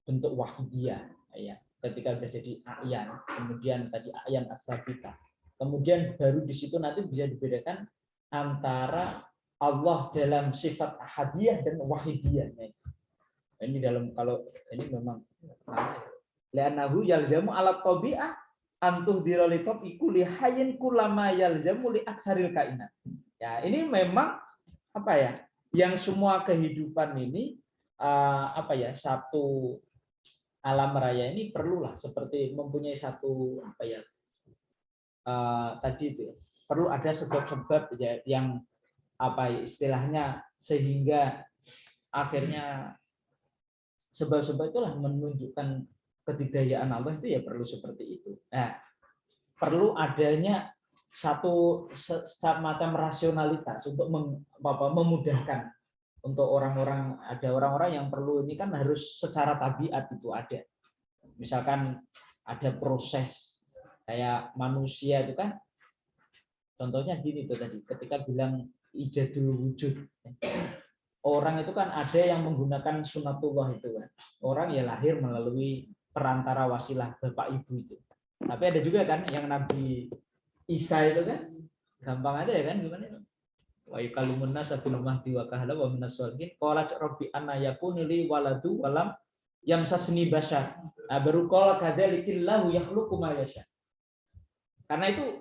bentuk wahidiyah ya, ketika sudah jadi a'yan, kemudian tadi a'yan as-sabita, kemudian baru di situ nanti bisa dibedakan antara Allah dalam sifat ahadiyah dan wahidiyah. Ini dalam, kalau ini memang li'annahu yalzamu ala tabi'ah antuh dirali topi kulli hayyin kulama yalzamu li aktsaril kainat. Ya, ini memang yang semua kehidupan ini satu alam raya ini perlulah seperti mempunyai satu tadi itu ya, perlu ada sebab-sebab ya, yang istilahnya sehingga akhirnya sebab-sebab itulah menunjukkan kedikdayaan Allah itu ya perlu seperti itu. Nah, perlu adanya satu semacam rasionalitas untuk memudahkan untuk orang-orang, ada orang-orang yang perlu ini kan harus secara tabiat itu ada. Misalkan ada proses kayak manusia itu kan, contohnya gini tuh tadi, ketika bilang ijadul wujud, orang itu kan ada yang menggunakan sunatullah itu kan, orang ya lahir melalui perantara wasilah bapak ibu itu. Tapi ada juga kan yang Nabi Isa itu kan gampang aja ya kan, gimana itu? Wa yukallimun nasa fil mahdi wa kahla wa minas sholihin qalat rabbi anna yakunu li waladu wa lam yamsasni bashar. Baru qala kadzalikillahu yakhluqu ma yasha. Karena itu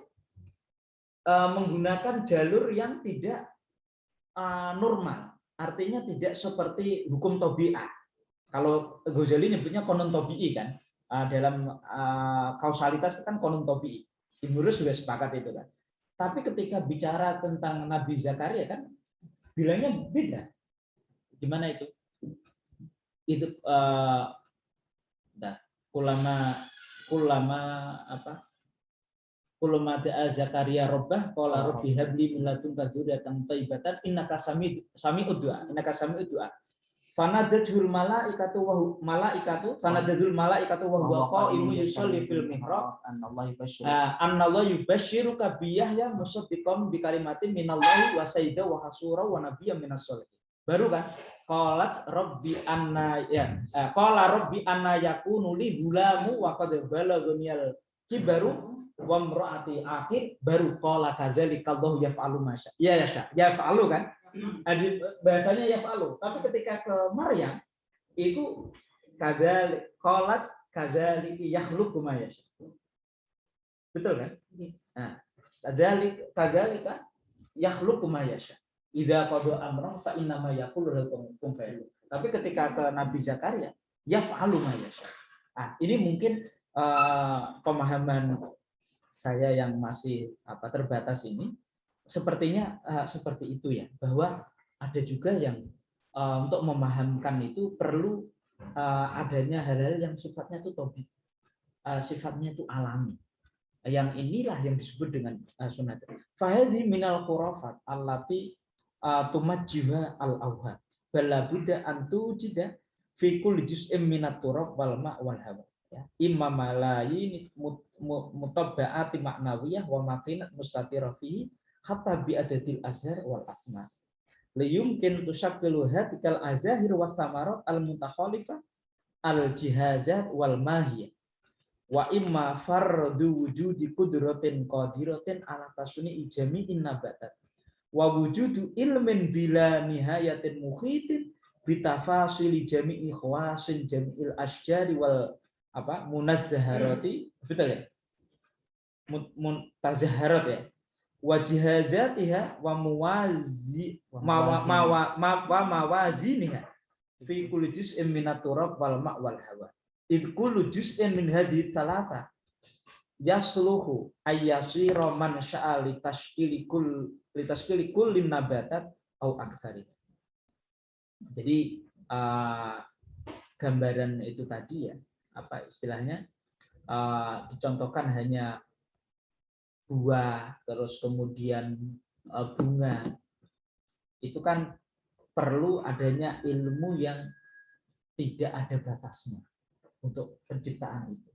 menggunakan jalur yang tidak normal, artinya tidak seperti hukum tabiat. Kalau Ghazali nyebutnya konon tabi'i kan, dalam kausalitas kan konon tabi'i. Ibnu Rus juga sepakat itu kan. Tapi ketika bicara tentang Nabi Zakaria kan bilangnya beda. Gimana itu? Itu kulama da'a Zakaria rabbah qala rabbi habli min ladunka dzurriyyatan thayyibatan innaka sami'ud du'a. Fanadatul malaikatu wa huwa qa'imun yusalli fil mihrab annallahu yubashshiruka bi Yahya musaddiqan bi kalimatin minallahi wa sayyidan wa hasura wa nabiyyan minas sholihin. Baru kan qala rabbi anna yakunu li gulamu wa qad balaghuniyal kibaru wa imraati akhir, baru qala kadzalika Allahu yaf'alu ma syaa. Ya yaf'alu kan? Bahasanya yaf'alu, tapi ketika ke Maryam itu kadzalik qalat kadzalika yakhluqu ma yasha. Betul kan? Nah, kadzalika yakhluqu ma yasha. Idza qada amran fa inna ma yaqulu lahu kun fayakun. Tapi ketika ke Nabi Zakaria yaf'alu ma yasha. Ini mungkin pemahaman saya yang masih terbatas ini. Sepertinya seperti itu ya, bahwa ada juga yang untuk memahamkan itu perlu adanya hal-hal yang sifatnya itu tabi, sifatnya itu alami. Yang inilah yang disebut dengan sunat. Fahadhi minal khurafat allati tumajjiha al-awhad bala budda antu jida fi kulli juz'in minat turab wal ma' wal hawa. Ya, imma malayi mutabba'ati ma'nawiyah wa maqinat mustatira fihi hatta bi adadil azhar wal asma. Liyumkin tusakkilu hadikal azahir was samarat al mutakhalifah al jihazat wal mahiyah. Wa imma fardu wujudi qudratin qadiratin ala tasni'i jami'in nabatat. Wa wujudu ilmin bila nihayatin muhitin bitafasili jami'i khawasin jami'il asjari wal munazzaharati, betul ya? Muntazaharat ya. Wajihazatiha wa mawaziniha fi kulli juz'in minat turab wal ma' wal hawa. Id kullu juz'in min hadhihi thalatha yasluhu ayyasira man sya'a litashkili kullin nabatat au aksari. Jadi gambaran itu tadi ya, apa istilahnya, dicontohkan hanya buah, terus kemudian bunga, itu kan perlu adanya ilmu yang tidak ada batasnya untuk penciptaan itu.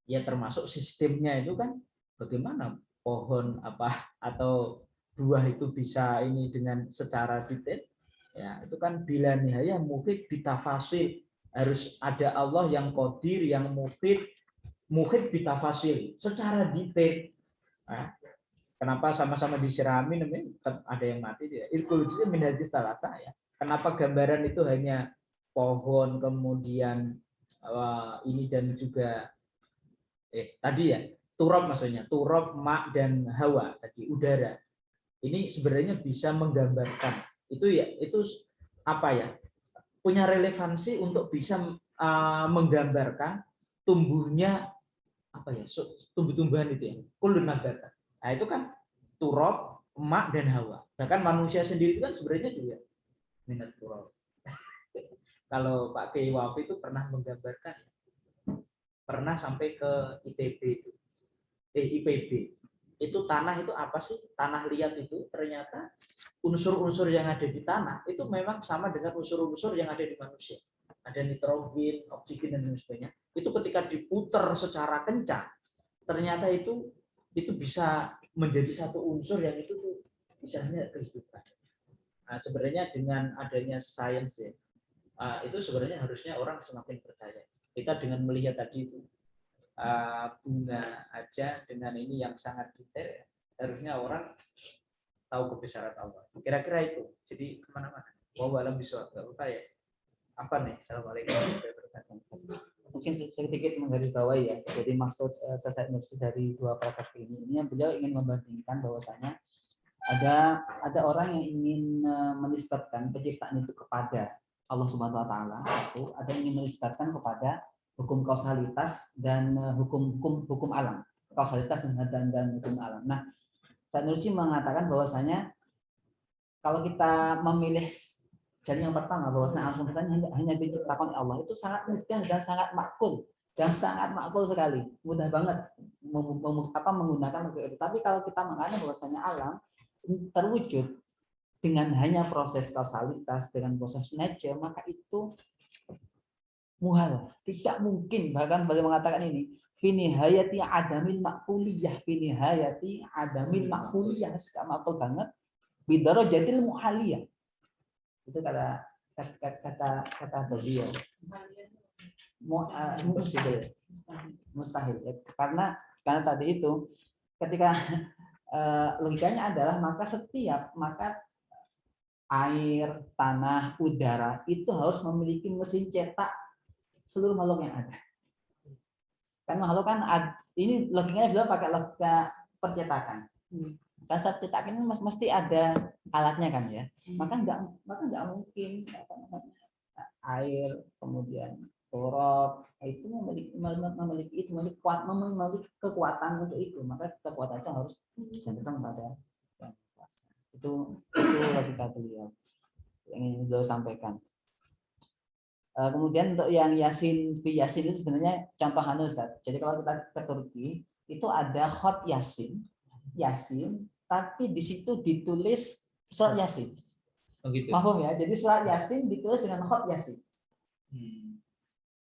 Ya termasuk sistemnya itu kan bagaimana pohon atau buah itu bisa ini dengan secara detail. Ya, itu kan bila nihaya mungkin bitafasil, harus ada Allah yang qadir, yang muhit bitafasil secara detail. Nah, kenapa sama-sama disirami ada yang mati tidak? Ilkulujnya menjadi salah ya. Kenapa gambaran itu hanya pohon, kemudian ini dan juga tadi ya turab, maksudnya turab, mak dan hawa tadi udara. Ini sebenarnya bisa menggambarkan itu ya, itu apa ya, punya relevansi untuk bisa menggambarkan tumbuhnya tumbuh-tumbuhan itu ya, kullun nabata. Nah, itu kan turab, mak dan hawa. Bahkan manusia sendiri itu kan sebenarnya juga minat turab. Kalau Pak Kiai Wafi itu pernah menggambarkan, pernah sampai ke ITB itu, IPB. Itu tanah itu apa sih? Tanah liat itu ternyata unsur-unsur yang ada di tanah itu memang sama dengan unsur-unsur yang ada di manusia. Ada nitrogen, oksigen dan sebagainya. Itu ketika diputar secara kencang, ternyata itu bisa menjadi satu unsur yang itu tuh misalnya kehidupan. Nah, sebenarnya dengan adanya sains ya, itu sebenarnya harusnya orang semakin percaya. Kita dengan melihat tadi itu bunga aja dengan ini yang sangat detail, ya, harusnya orang tahu kebesaran Allah. Kira-kira itu. Jadi kemana-mana. Wallahualam bishawab. Enggak lupa ya. Apa nih? Assalamualaikum warahmatullahi wabarakatuh. Mungkin sedikit menggarisbawahi ya. Jadi maksud Syekh Nursi dari dua paragraf ini beliau ingin membandingkan bahwasanya ada orang yang ingin menisbatkan penciptaan itu kepada Allah Subhanahu wa taala, itu ada yang ingin menisbatkan kepada hukum kausalitas dan hukum alam. Kausalitas dan hukum alam. Nah, Syekh Nursi mengatakan bahwasanya kalau kita memilih jalan yang pertama, bahwasanya alam semesta hanya diciptakan oleh Allah, itu sangat mudah dan sangat makul sekali, mudah banget menggunakan itu. Tapi kalau kita mengatakan bahwasanya alam terwujud dengan hanya proses kausalitas, dengan proses nature, maka itu muhal, tidak mungkin. Bahkan beliau mengatakan ini, finihayati adamil makuliyah, finihayati adamil makuliyah, sangat makul banget, bidaro jadil muhaliyah. Itu kata beliau. Mustahil. Karena tadi itu ketika logikanya adalah maka air, tanah, udara itu harus memiliki mesin cetak seluruh makhluk yang ada. Kan makhluk kan ini logikanya beliau pakai logika percetakan. Kan saat cetak ini mesti ada alatnya kan ya. Maka enggak mungkin air kemudian turab itu memiliki kekuatan untuk itu. Maka kekuatan itu harus dicenderung pada yang kuasa. Itu logika beliau yang ingin beliau sampaikan. Kemudian untuk yang Yasin itu sebenarnya contoh Ustaz. Jadi kalau kita ke Turki itu ada khot Yasin, tapi di situ ditulis surat Yasin. Oh gitu. Paham ya? Jadi surat Yasin ditulis dengan khot Yasin.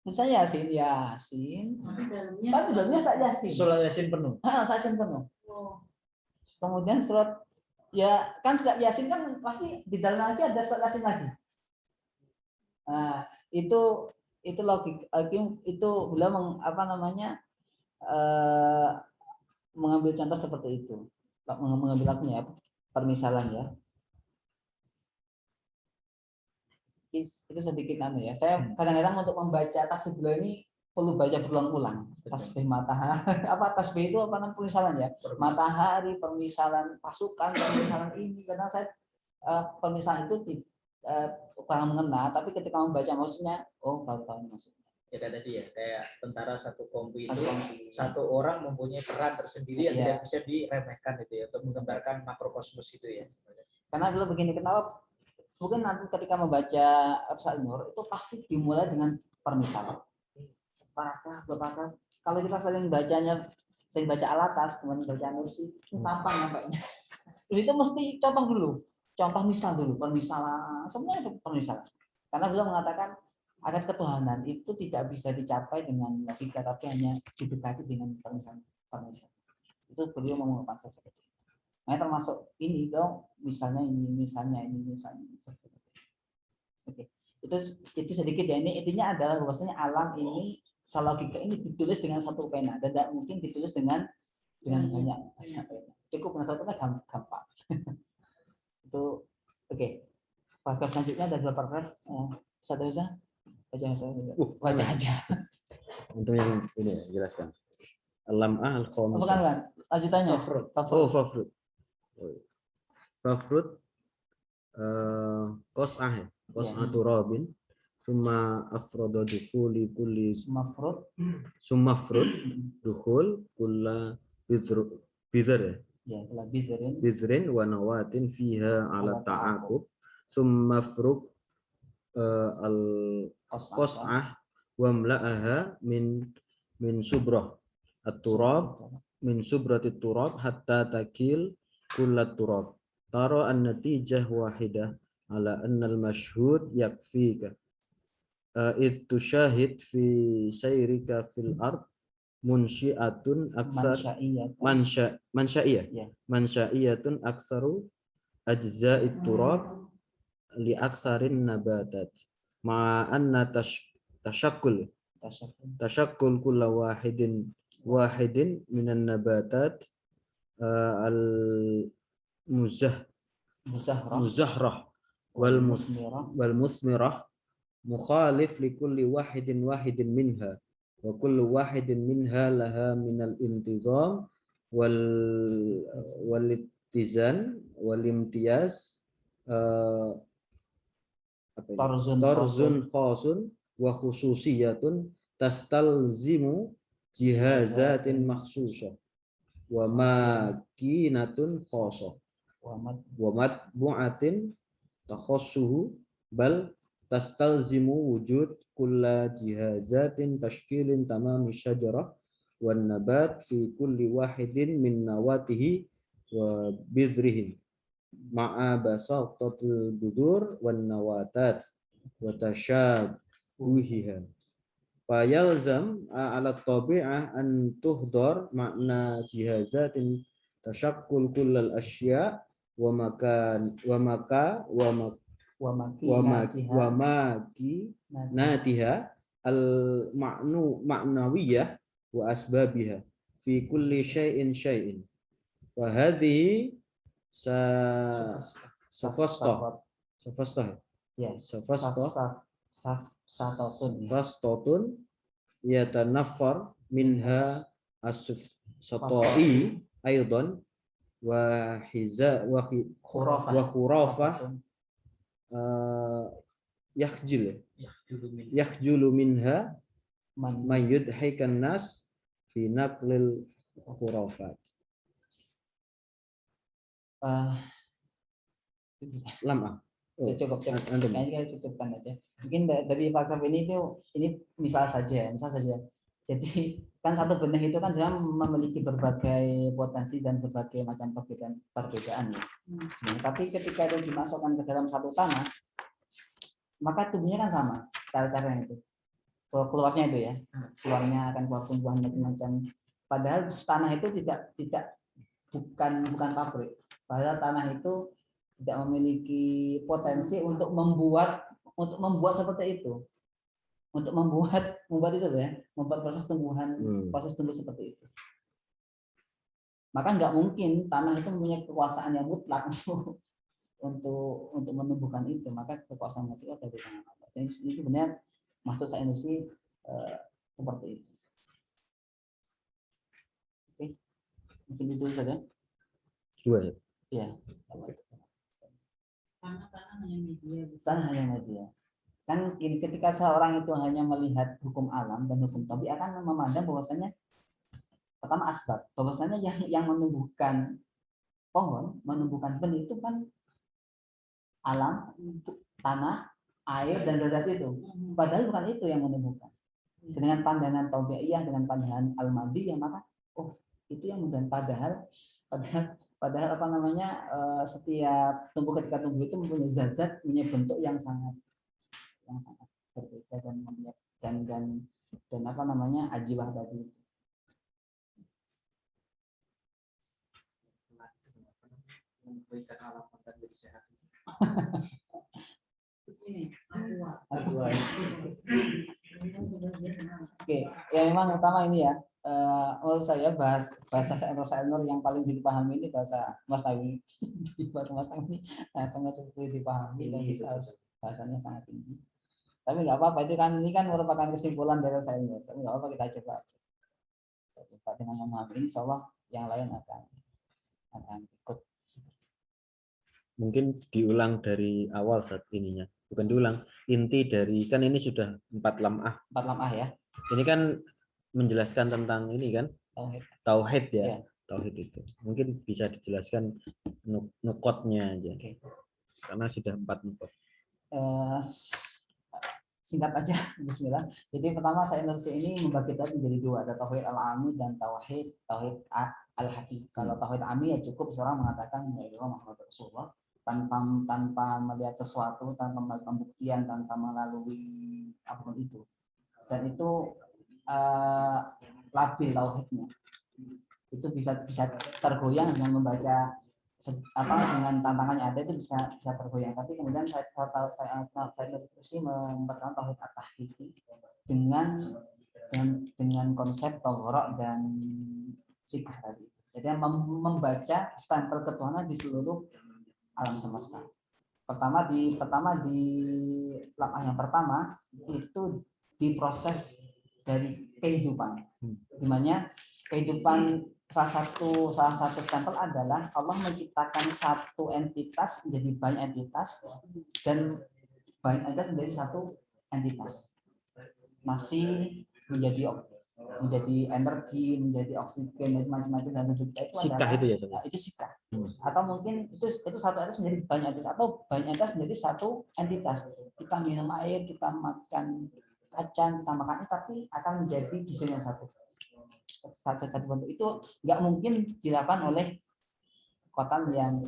Misalnya Yasin, tapi dalamnya surat Yasin. Surat Yasin penuh. Surat Yasin penuh. Kemudian surat surat Yasin kan pasti di dalam lagi ada surat Yasin lagi. Nah, itu logik itu beliau mengambil contoh seperti itu, mengambil permisalan ya. Itu sedikit ya. Saya kadang-kadang untuk membaca tasbih beliau ini perlu baca berulang-ulang. Tasbih matahari, apa tasbih itu apa namanya permisalan ya? Matahari, permisalan pasukan, permisalan ini. Kadang saya permisalan itu kurang mengena, tapi ketika membaca maksudnya, oh baru tahu maksudnya. Ya tadi ya, kayak tentara satu kompi itu Tapi, satu orang mempunyai peran tersendiri yang iya. tidak bisa diremehkan itu ya, untuk menggambarkan makrokosmos itu ya. Karena dulu begini, kenapa? Mungkin nanti ketika membaca Risale Nur itu pasti dimulai dengan permisalan. Paragraf. Kalau kita sering baca Alatas, kemudian baca Nursi, itu tampang nampaknya. Itu mesti contoh dulu, contoh misal dulu, permisalan, semuanya permisalan. Karena beliau mengatakan agar ketuhanan itu tidak bisa dicapai dengan logika, tapi hanya didekati dengan permisalan. Itu beliau mengungkapkan seperti itu. Nah, termasuk ini dong, misalnya ini, misalnya. Oke, itu sedikit ya. Ini intinya adalah bahwasanya alam ini, secara logika ini ditulis dengan satu pena dan tidak mungkin ditulis dengan banyak pena. Cukup dengan satu pena gampang. Itu oke. Paragraf selanjutnya ada 2 paragraf. Satu saja. Baca aja. Untuk yang ini ya, jelaskan. Al-lam'ah al-khamisah. Bukan. Lanjutannya. Fafrud. Fafrud qas'ah ya. Qas'atu rabin. Summa afroda dukhuli kulli. Sumafrud dukhul kulla bidhr ya. Ya, bidrin wa nawatin fiha ala ta'aqub. Sumafrud al-qas'ah wa mla'aha min subrah at-turab min subratit turab hatta takil kullat turab tara an-natijah wahidah ala anna al-mashhud yakfika id tushahid fi sayrika fil ard munsyi'atun aksar mansya'iyatun aksaru ajza'it turab li aksarin nabatat ma'anna tashakkul kulla wahidin minan nabatat al muzahrah wal musmirah mukhalif li kulli wahidin minha wa kullu wahidin minha laha minal intizam wal ittizan wal imtiyaz tarzun khasun wa khususiyatun tastalzimu jihazatin makhsusah wa makinatun khasah wa matbu'atin takhassuhu bal tastalzimu wujud kulla jihazatin tashkilin tamami syajarah wan nabat fi kulli wahidin min nawatihi wa bidrihi ma'a basatatul budur wan nawatat wa tashabuhiha fayalzam ala tabi'ah an tuhdar makna jihazatin tashakkul kullal asya wa makinatiha al ma'nawiyah wa asbabiha fi kulli syai'in wa hadhihi safatun yatanaffar minha as-satai aidan wa khurafah yakhjulu minha man yudhikan nas fi naqlil khurafat. Lama. Cukup. Kayaknya kita cukupkan aja. Mungkin dari paragraf ini misal saja. Jadi kan satu benih itu kan sebenarnya memiliki berbagai potensi dan berbagai macam perbedaan ya. Nah, tapi ketika itu dimasukkan ke dalam satu tanah, maka tumbuhnya kan sama cara-caranya itu. Keluarnya itu ya, keluarnya akan keluar tumbuhan macam-macam. Padahal tanah itu bukan pabrik. Padahal tanah itu tidak memiliki potensi untuk membuat seperti itu. Untuk membuat itu ya, membuat proses tumbuh seperti itu. Maka nggak mungkin tanah itu mempunyai kekuasaan yang mutlak untuk menumbuhkan itu. Maka kekuasaan mutlak dari tanah. Jadi itu benar maksud saya ini Seperti itu. Oke, mungkin itu saja. 2 ya. Iya. Tanah hanya media. Kan ketika seorang itu hanya melihat hukum alam dan hukum tabiat akan memandang bahwasanya pertama asbab, bahwasanya yang menumbuhkan pohon, menumbuhkan benih itu kan alam, tanah, air dan zat itu. Padahal bukan itu yang menumbuhkan. Dengan pandangan tabi'iyah, dengan pandangan al-madiyah, maka itu yang dan padahal apa namanya, setiap tumbuh ketika tumbuh itu mempunyai zat-zat, punya bentuk yang sangat berbeda dan apa namanya ajiwah tadi. Memberikan alam dan jadi sehat. Oke, ya memang utama ini ya. Menurut saya bahasa Sa'nur yang paling dipahami ini bahasa Mas Tawi. Bahasa Mas Tawi sangat sulit dipahami dan bahasanya sangat tinggi. Tapi nggak apa-apa, itu kan ini kan merupakan kesimpulan dari Sa'nur. Tapi nggak apa-apa, kita coba dengan memahami ini, insya Allah yang lain akan ikut. Mungkin diulang dari awal saat ininya. Bukan diulang, inti dari, kan ini sudah 4 lam'ah. 4 lam'ah ya. Ini kan menjelaskan tentang ini kan, tauhid ya. Ya. Tauhid itu. Mungkin bisa dijelaskan nukotnya aja. Oke. Karena sudah 4 nukot. Singkat aja, bismillah. Jadi pertama saya ini membagi tadi menjadi 2, ada tauhid al-ami dan tauhid al-haqi. Kalau tauhid ami ya cukup seorang mengatakan ya Muhammad Rasulullah tanpa melihat sesuatu, tanpa melihat pembuktian, tanpa melalui apapun itu. Dan itu labil tauhidnya. Itu bisa tergoyang dengan membaca dengan tantangan yang ada, itu bisa tergoyang. Tapi kemudian saya memperkenalkan tauhid at-tahqiqi dengan konsep tawara dan sikah tadi. Jadi membaca stempel ketuhanan di seluruh alam semesta. Pertama di langkah yang pertama itu diproses dari kehidupan. Dimana kehidupan salah satu stempel adalah Allah menciptakan satu entitas menjadi banyak entitas dan banyak entitas menjadi satu entitas. Masih menjadi energi, menjadi oksigen, macam-macam dan itu sikah adalah, itu ya, itu sikah. Atau mungkin itu satu entitas menjadi banyak entitas atau banyak entitas menjadi satu entitas. Kita minum air, kita makan kacang, kita makan ini, tapi akan menjadi jisim yang satu bentuk. Itu nggak mungkin dilakukan oleh kekuatan yang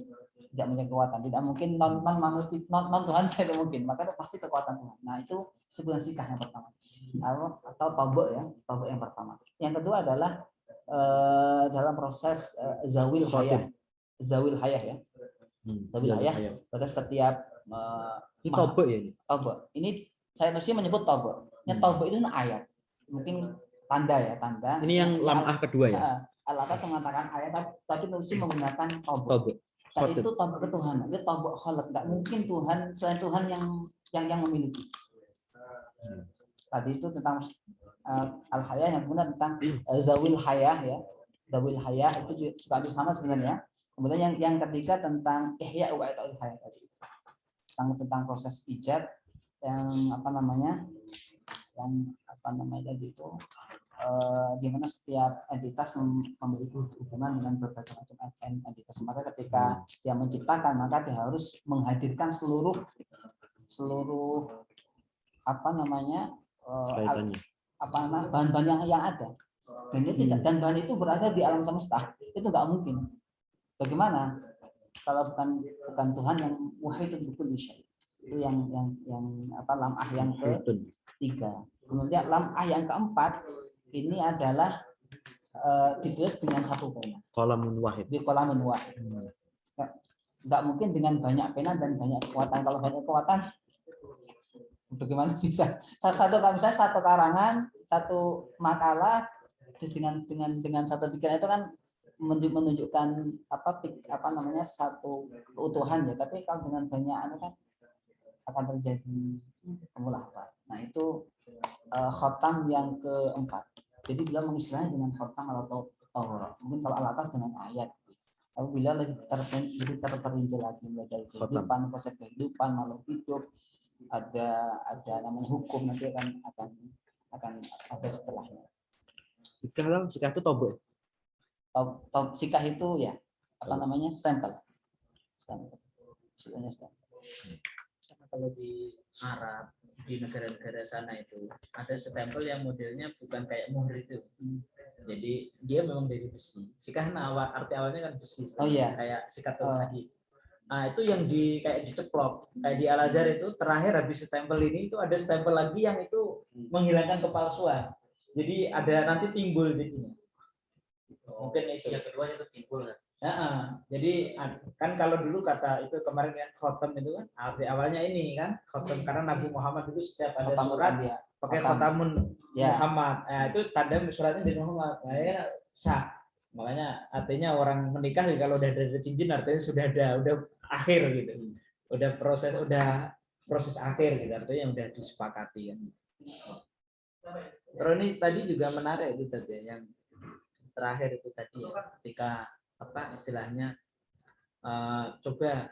tidak punya kekuatan, tidak mungkin non Tuhan, tidak mungkin, maka itu pasti kekuatan Tuhan. Nah itu sebuah sikah yang pertama, atau tobok ya, tobok yang pertama. Yang kedua adalah dalam proses zawil hayah ya, zawil hayah. Pada setiap ini tobok ya, tobok ini saya mesti menyebut tobok. Yang tobok itu ayat, mungkin tanda. Ini yang lam'ah kedua ya. Al-Atas mengatakan ayat, tapi nusi menggunakan tobok. Dan itu tobok ketuhanan, itu tobok khalq. Nggak mungkin Tuhan selain Tuhan yang memiliki. Tadi itu tentang al-hayah, yang kemudian tentang zawil hayah ya. Zawil hayah itu juga sama sebenarnya. Kemudian yang ketiga tentang ihya wa iqa'il hayah tadi. Tentang proses ijab yang tadi itu di mana setiap entitas memiliki hubungan dengan berbagai macam entitas. Maka ketika dia menciptakan, maka dia harus menghadirkan seluruh bahan-bahan yang ada. Dan bahan itu berasal di alam semesta. Itu nggak mungkin. Bagaimana kalau bukan Tuhan yang wahidun bikulli syai'. Itu yang lam'ah yang ketiga. Kemudian lam'ah yang keempat ini adalah ditulis dengan satu pena. Qalamun wahid. Di qalamun wahid. Nggak mungkin dengan banyak pena dan banyak kekuatan. Kalau banyak kekuatan, bagaimana bisa? Satu karangan, satu makalah, terus dengan satu pikiran itu kan menunjukkan satu keutuhan ya. Tapi kalau dengan banyak kan akan terjadi pemulahan. Nah itu khotam yang keempat. Jadi beliau mengistilahnya dengan khotam atau Taurat. Mungkin kalau al-atas dengan ayat. Tapi beliau lebih terperinci lagi mulai dari kehidupan, konsep kehidupan, makhluk hidup, ada namanya hukum, nanti akan ada setelahnya. Sikah itu tobo. Sikah itu ya apa namanya stempel. Istilahnya stempel. Kalau di Arab, di negara-negara sana itu ada stempel yang modelnya bukan kayak muhur itu. Jadi dia memang dari besi. Sikah arti awalnya kan besi. Oh iya. Kayak sikat lagi. Nah itu yang kayak diceplok. Kayak di Al-Azhar itu terakhir habis stempel ini itu ada stempel lagi yang itu menghilangkan kepalsuan. Jadi ada nanti timbul jadinya. Mungkin itu. Yang kedua itu timbul kan. Jadi kan kalau dulu kata itu kemarin kan khotam itu kan arti awalnya ini kan khotam karena Nabi Muhammad itu setiap ada surat pakai khotamun Muhammad. Itu tanda suratnya di Muhammad. Makanya sah. Makanya artinya orang menikah kalau udah ada cincin artinya sudah udah akhir gitu. Udah proses akhir gitu artinya udah disepakati kan. Terus ini tadi juga menarik itu tadi yang terakhir itu tadi ya ketika apa istilahnya coba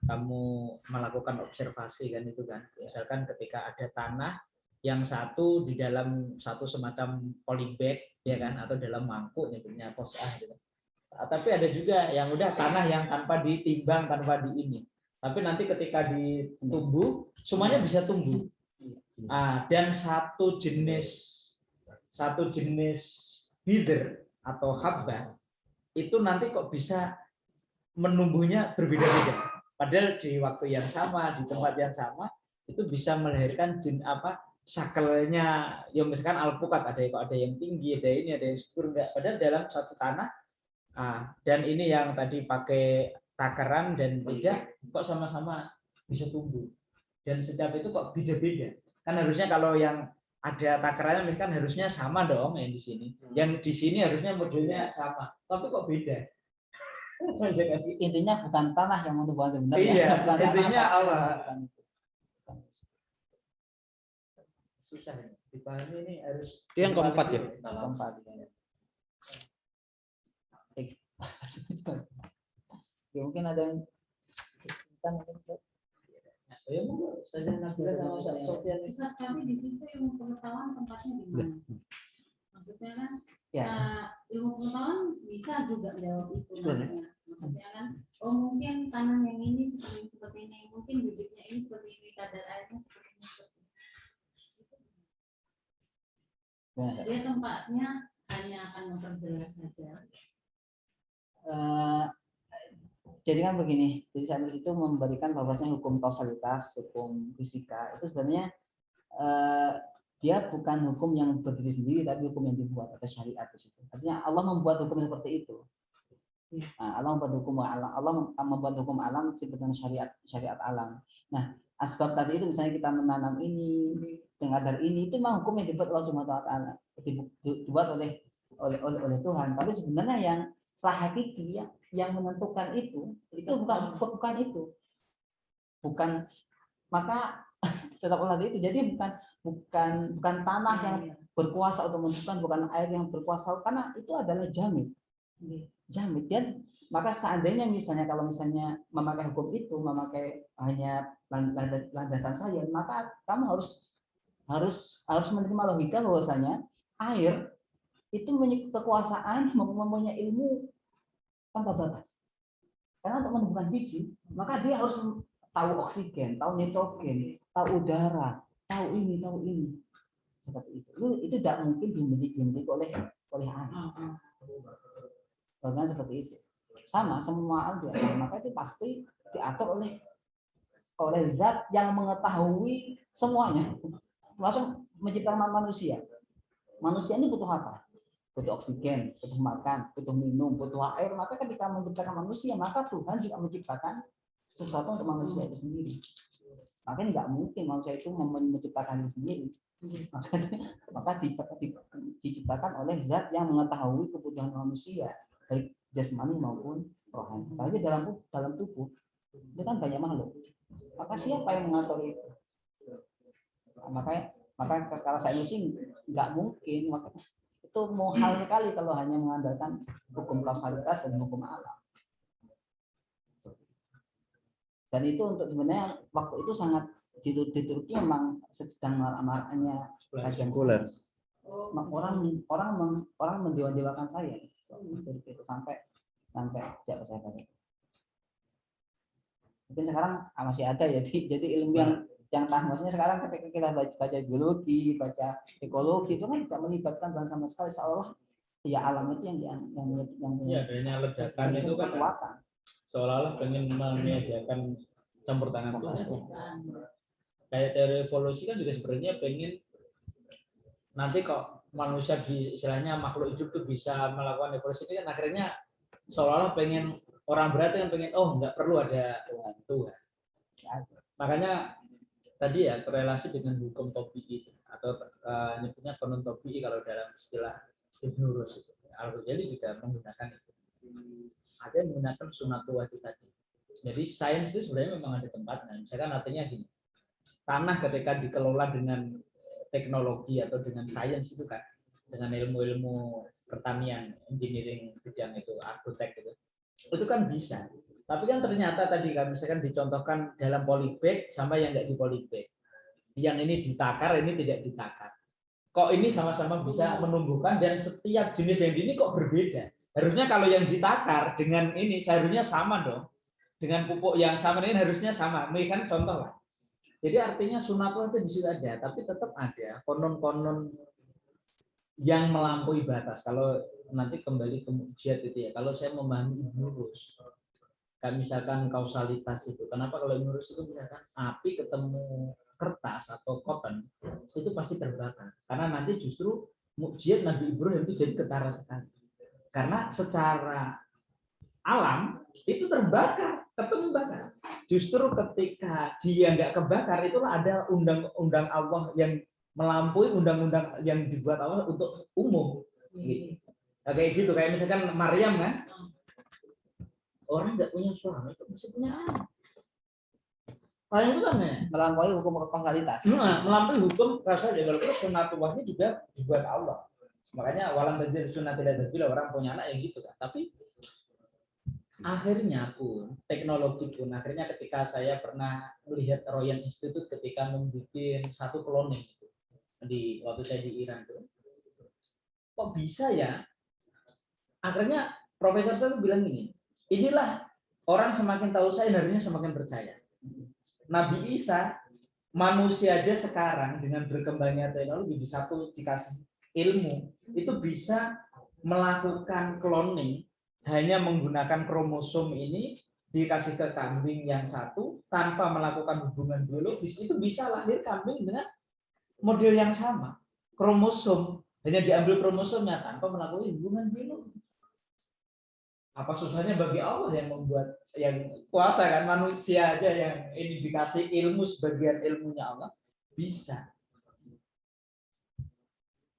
kamu melakukan observasi kan itu kan misalkan ketika ada tanah yang satu di dalam satu semacam polybag ya kan atau dalam mangkuk nyebutnya posah gitu. Tapi ada juga yang udah tanah yang tanpa ditimbang tanpa di ini tapi nanti ketika ditumbuh semuanya bisa tumbuh dan satu jenis bidr atau habba itu nanti kok bisa menumbuhnya berbeda-beda. Padahal di waktu yang sama, di tempat yang sama, itu bisa melahirkan sakelnya, ya misalkan alpukat, ada yang tinggi, ada yang subur, enggak. Padahal dalam satu tanah, dan ini yang tadi pakai takaran dan tidak, kok sama-sama bisa tumbuh. Dan setiap itu kok beda-beda. Kan harusnya kalau yang ada takarannya misalkan harusnya sama dong yang di sini. Yang di sini harusnya modelnya sama, tapi kok beda. Intinya bukan tanah yang untuk buat benar iya, ya. intinya Allah. Susah ya. Dipahami ini harus Itu yang keempat ya. Keempat. Ya, mungkin ada yang ya monggo saja Nabila sama Ustaz Sofyan. Ustaz, tapi di situ ilmu pengetahuan tempatnya di mana? Maksudnya kan ilmu pengetahuan bisa juga jawab itu nantinya. Maksudnya kan mungkin tanah yang ini seperti ini, mungkin bibitnya ini seperti ini, kadar airnya seperti ini. Dia tempatnya hanya akan memperjelas saja. Jadi kan begini, jadi saat itu memberikan bahwasanya hukum kausalitas, hukum fisika itu sebenarnya dia bukan hukum yang berdiri sendiri, tapi hukum yang dibuat atau syariat di situ. Artinya Allah membuat hukum seperti itu. Allah membuat hukum alam sebenarnya syariat alam. Nah, asbab tadi itu misalnya kita menanam ini dengan kadar ini itu memang hukum yang dibuat Allah Subhanahu wa taala, dibuat oleh Tuhan. Tapi sebenarnya yang sah hakiki yang menentukan itu bukan itu. Bukan, maka tetap tadi itu. Jadi bukan tanah yang berkuasa untuk menentukan, bukan air yang berkuasa, karena itu adalah jamid. Dan maka seandainya kalau misalnya memakai hukum itu, memakai hanya landasan sains, maka kamu harus menerima logika bahwasanya air itu mempunyai kekuasaan, mempunyai ilmu tanpa batas. Karena untuk menumbuhkan biji, maka dia harus tahu oksigen, tahu nitrogen, tahu udara, tahu ini. Seperti itu. Itu tidak mungkin dimiliki oleh air. Bahkan seperti itu. Sama semua aja. Maka itu pasti diatur oleh zat yang mengetahui semuanya. Langsung menciptakan manusia. Manusia ini butuh apa? Butuh oksigen, butuh makan, butuh minum, butuh air. Maka ketika menciptakan manusia, maka Tuhan juga menciptakan sesuatu untuk manusia itu sendiri. Makanya nggak mungkin manusia itu menciptakan diri sendiri. Maka diciptakan oleh zat yang mengetahui kebutuhan manusia, baik jasmani maupun rohani. Apalagi dalam tubuh itu kan banyak makhluk. Maka siapa yang mengatur itu? Maka kalau saya sih nggak mungkin, maka itu muhal sekali kalau hanya mengandalkan hukum kausalitas dan hukum alam. Dan itu untuk sebenarnya waktu itu sangat di Turki memang sedang marak-maraknya kajian Sekuler. orang mendewa-dewakan saya itu sampai tidak percaya pada. Mungkin sekarang masih ada ya, jadi ilmu yang maksudnya sekarang ketika kita baca biologi, baca ekologi itu kan tidak melibatkan Tuhan sama sekali, seolah ya alam itu yang ya adanya ledakan itu kan kekuatan. Seolah-olah pengen menyediakan campur tangan Tuhan. Kayak teori evolusi kan juga sebenarnya pengen nanti kok manusia istilahnya makhluk hidup tuh bisa melakukan evolusi kan akhirnya seolah-olah pengen orang berat yang pengen nggak perlu ada Tuhan. Makanya tadi ya korelasi dengan hukum Tabi'i atau nyebutnya konon Tabi'i kalau dalam istilah Ibnu Rushd. Al-Ghazali juga menggunakan itu. Ada yang menggunakan sunnatul wajib tadi. Jadi sains itu sebenarnya memang ada tempatnya. Misalkan artinya gini, tanah ketika dikelola dengan teknologi atau dengan sains itu kan, dengan ilmu-ilmu pertanian, engineering bidang itu, arsitek itu kan bisa. Tapi kan ternyata tadi kan misalkan dicontohkan dalam polybag sama yang nggak di polybag. Yang ini ditakar, ini tidak ditakar. Kok ini sama-sama bisa menumbuhkan dan setiap jenis yang ini kok berbeda. Harusnya kalau yang ditakar dengan ini seharusnya sama dong. Dengan pupuk yang sama ini harusnya sama. Ini kan contoh lah. Jadi artinya sunnatul itu di situ ada, tapi tetap ada konon-konon yang melampaui batas. Kalau nanti kembali ke mukjizat itu ya. Kalau saya memahami Ibnu Rushd, kan misalkan kausalitas itu. Kenapa kalau Ibnu Rushd itu misalkan api ketemu kertas atau cotton itu pasti terbakar. Karena nanti justru mukjizat Nabi Ibrahim itu jadi ketara sekali. Karena secara alam itu terbakar, ketemu bakar. Justru ketika dia nggak kebakar, itulah ada undang-undang Allah yang melampaui undang-undang yang dibuat Allah untuk umum. Gitu. Nah, kayak gitu, kayak misalkan Maryam kan, orang nggak punya suami itu masih punya anak. Paling itu kan Melampaui hukum kausalitas. Melampaui hukum kausalitas. Walaupun sunnatullahnya juga dibuat Allah. Makanya walam tajid sunnatillah orang punya anak yang gitu kan. Tapi akhirnya pun teknologi pun akhirnya ketika saya pernah melihat Royan Institute ketika membuat satu cloning itu di waktu saya di Iran tuh, kok bisa ya? Akhirnya profesor saya tuh bilang gini, inilah orang semakin tahu saya akhirnya semakin percaya. Nabi Isa manusia aja sekarang dengan berkembangnya teknologi di satu dikasih ilmu itu bisa melakukan cloning hanya menggunakan kromosom ini dikasih ke kambing yang satu tanpa melakukan hubungan biologis itu bisa lahir kambing dengan model yang sama kromosom hanya diambil kromosomnya tanpa melakukan hubungan biologis. Apa susahnya bagi Allah yang membuat yang kuasa kan manusia aja yang ini dikasih ilmu sebagian ilmunya Allah bisa.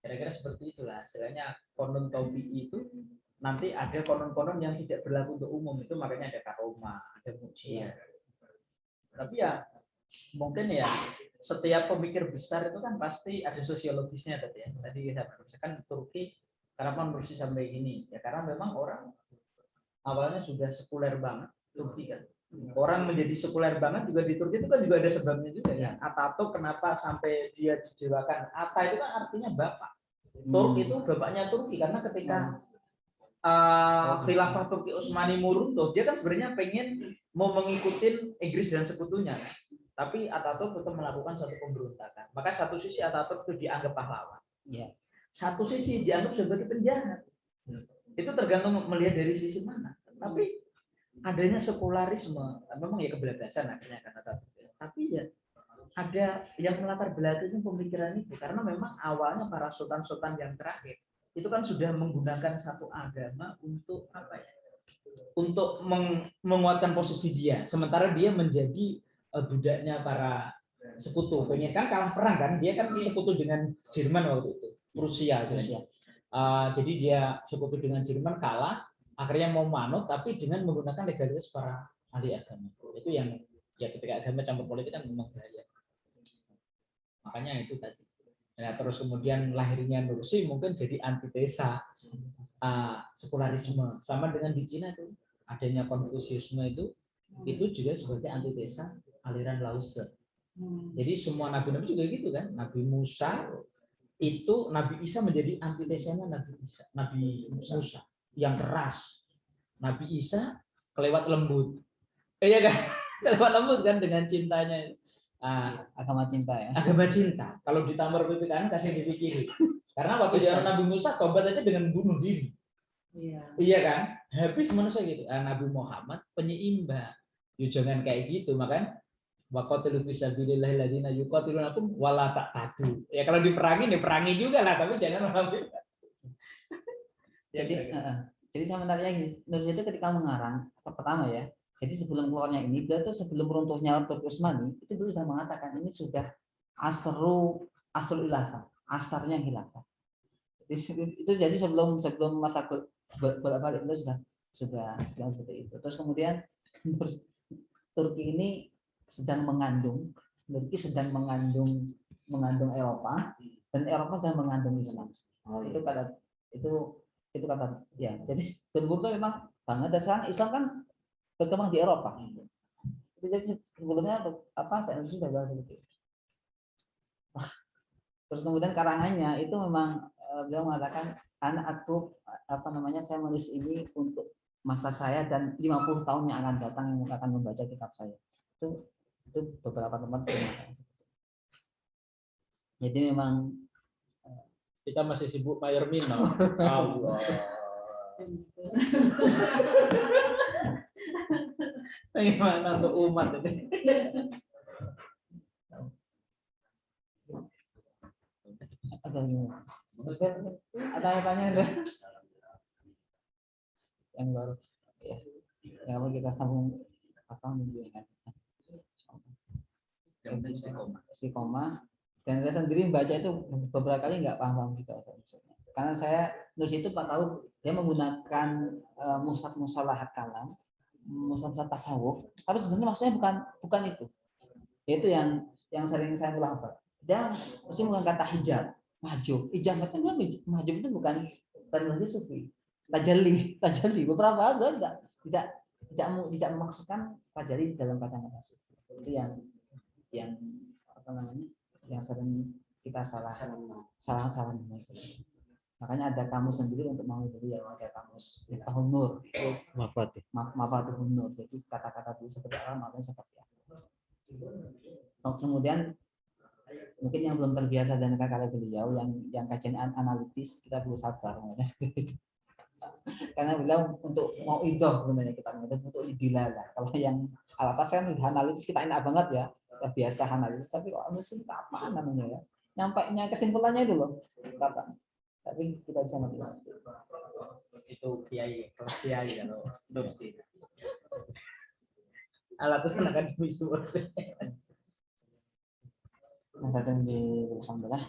Kira-kira seperti itulah istilahnya konon tabi'i itu nanti ada konon-konon yang tidak berlaku untuk umum itu makanya ada karoma, ada mujizat. Tapi ya mungkin ya setiap pemikir besar itu kan pasti ada sosiologisnya tadi ya. Tadi saya misalkan Turki kenapa Mursi sampai ini ya karena memang orang awalnya sudah sekuler banget Turki kan. Orang menjadi sekuler banget juga di Turki itu kan juga ada sebabnya juga ya. Ataturk kenapa sampai dia dijewakan? Ata itu kan artinya bapak. Turk itu bapaknya Turki karena ketika khilafah Turki Utsmani muruntuh, dia kan sebenarnya pengen mau mengikuti Inggris dan sekutunya, tapi Ataturk tetap melakukan satu pemberontakan. Maka satu sisi Ataturk itu dianggap pahlawan, satu sisi dianggap sebagai penjahat. Itu tergantung melihat dari sisi mana. Tapi adanya sekularisme, memang ya kebablasan akhirnya kan Ataturk. Tapi ya ada yang melatar belakangnya pemikiran itu karena memang awalnya para sultan-sultan yang terakhir itu kan sudah menggunakan satu agama untuk apa ya? Untuk menguatkan posisi dia. Sementara dia menjadi budaknya para sekutu. Pengen kan kalah perang kan? Dia kan sekutu dengan Jerman waktu itu, Prusia. Jadi dia sekutu dengan Jerman kalah, akhirnya mau manut tapi dengan menggunakan legalitas para ahli agama. Itu yang ya ketika agama campur politik kan memang bahaya. Makanya itu tadi. Ya, terus kemudian lahirnya Nursi mungkin jadi antitesa sekularisme, sama dengan di Cina itu adanya Konfusiusme itu juga sebagai antitesa aliran Laozi. Jadi semua nabi-nabi juga gitu kan. Nabi Musa itu, Nabi Isa menjadi antitesanya Nabi Musa yang keras. Nabi Isa kelewat lembut. Iya kan? Kelewat lembut kan dengan cintanya. Agama cinta ya. Agama cinta. Kalau ditampar PPKN kasih dipikir. Karena waktu zaman Nabi Musa tobat aja dengan bunuh diri. Iya kan? Habis manusia gitu. Nabi Muhammad penyeimbang. Ya jangan kayak gitu, makanya waqatilu fisabilillahi alladziina yuqatilunakum wala taqtadu. Ya kalau diperangi ya perangi juga lah, tapi jangan mengambil. Jadi saya menariknya gini, Nursi itu ketika mengarang pertama ya. Jadi sebelum keluarnya ini, dia tuh sebelum runtuhnya Turki Utsmani, itu dulu sudah mengatakan ini sudah asrul ilafah, asarnya khilafah. Itu jadi sebelum masa balik itu sudah seperti itu. Terus kemudian Turki ini sedang mengandung Eropa, dan Eropa sedang mengandung Islam. Itu kata ya. Jadi sebelumnya memang banget, dan sekarang Islam kan berkembang di Eropa. Itu jadi sebelumnya saya sudah bahas sedikit. Terus kemudian karangannya itu memang beliau mengatakan saya menulis ini untuk masa saya dan 50 tahun yang akan datang yang akan membaca kitab saya. Itu beberapa tempat mengatakan seperti itu. Jadi memang Kita masih sibuk mayor minor. Allah. Bagaimana untuk umat ini? ada tanya yang baru ya, yang mau kita sambung menunjukkan istiqomah. Dan saya sendiri membaca itu beberapa kali nggak paham juga karena saya Nursi itu 4 tahun dia menggunakan musalahat kalam, musalahat tasawuf, tapi sebenarnya maksudnya bukan itu. Itu yang sering saya melafal. Dia mesti menggunakan kata hijab, mahjub. Hijab itu bukan terminologi sufi. Tajalli beberapa hal tidak memaksudkan tajalli dalam kacamata sufi. Itu yang yang sering kita salah. Makanya ada kamus sendiri untuk menghubungi, yang ada kamus Miftahun Nur, Mafatihun Nur. Jadi kata-kata itu seperti apa, makanya seperti apa. Kemudian mungkin yang belum terbiasa dan kata beliau yang kajian analitis, kita perlu sabar. Karena beliau untuk mau idoh sebenarnya kita untuk didilalah. Kalau yang alatas kan analitis kita enak banget ya biasa analisis, tapi kok analisis apaan namanya ya? Nyampainya kesimpulannya itu loh. Tapi kita bisa nanti. Itu kiai kalau Nursi. Alatus akan bisu. Nah, alhamdulillah.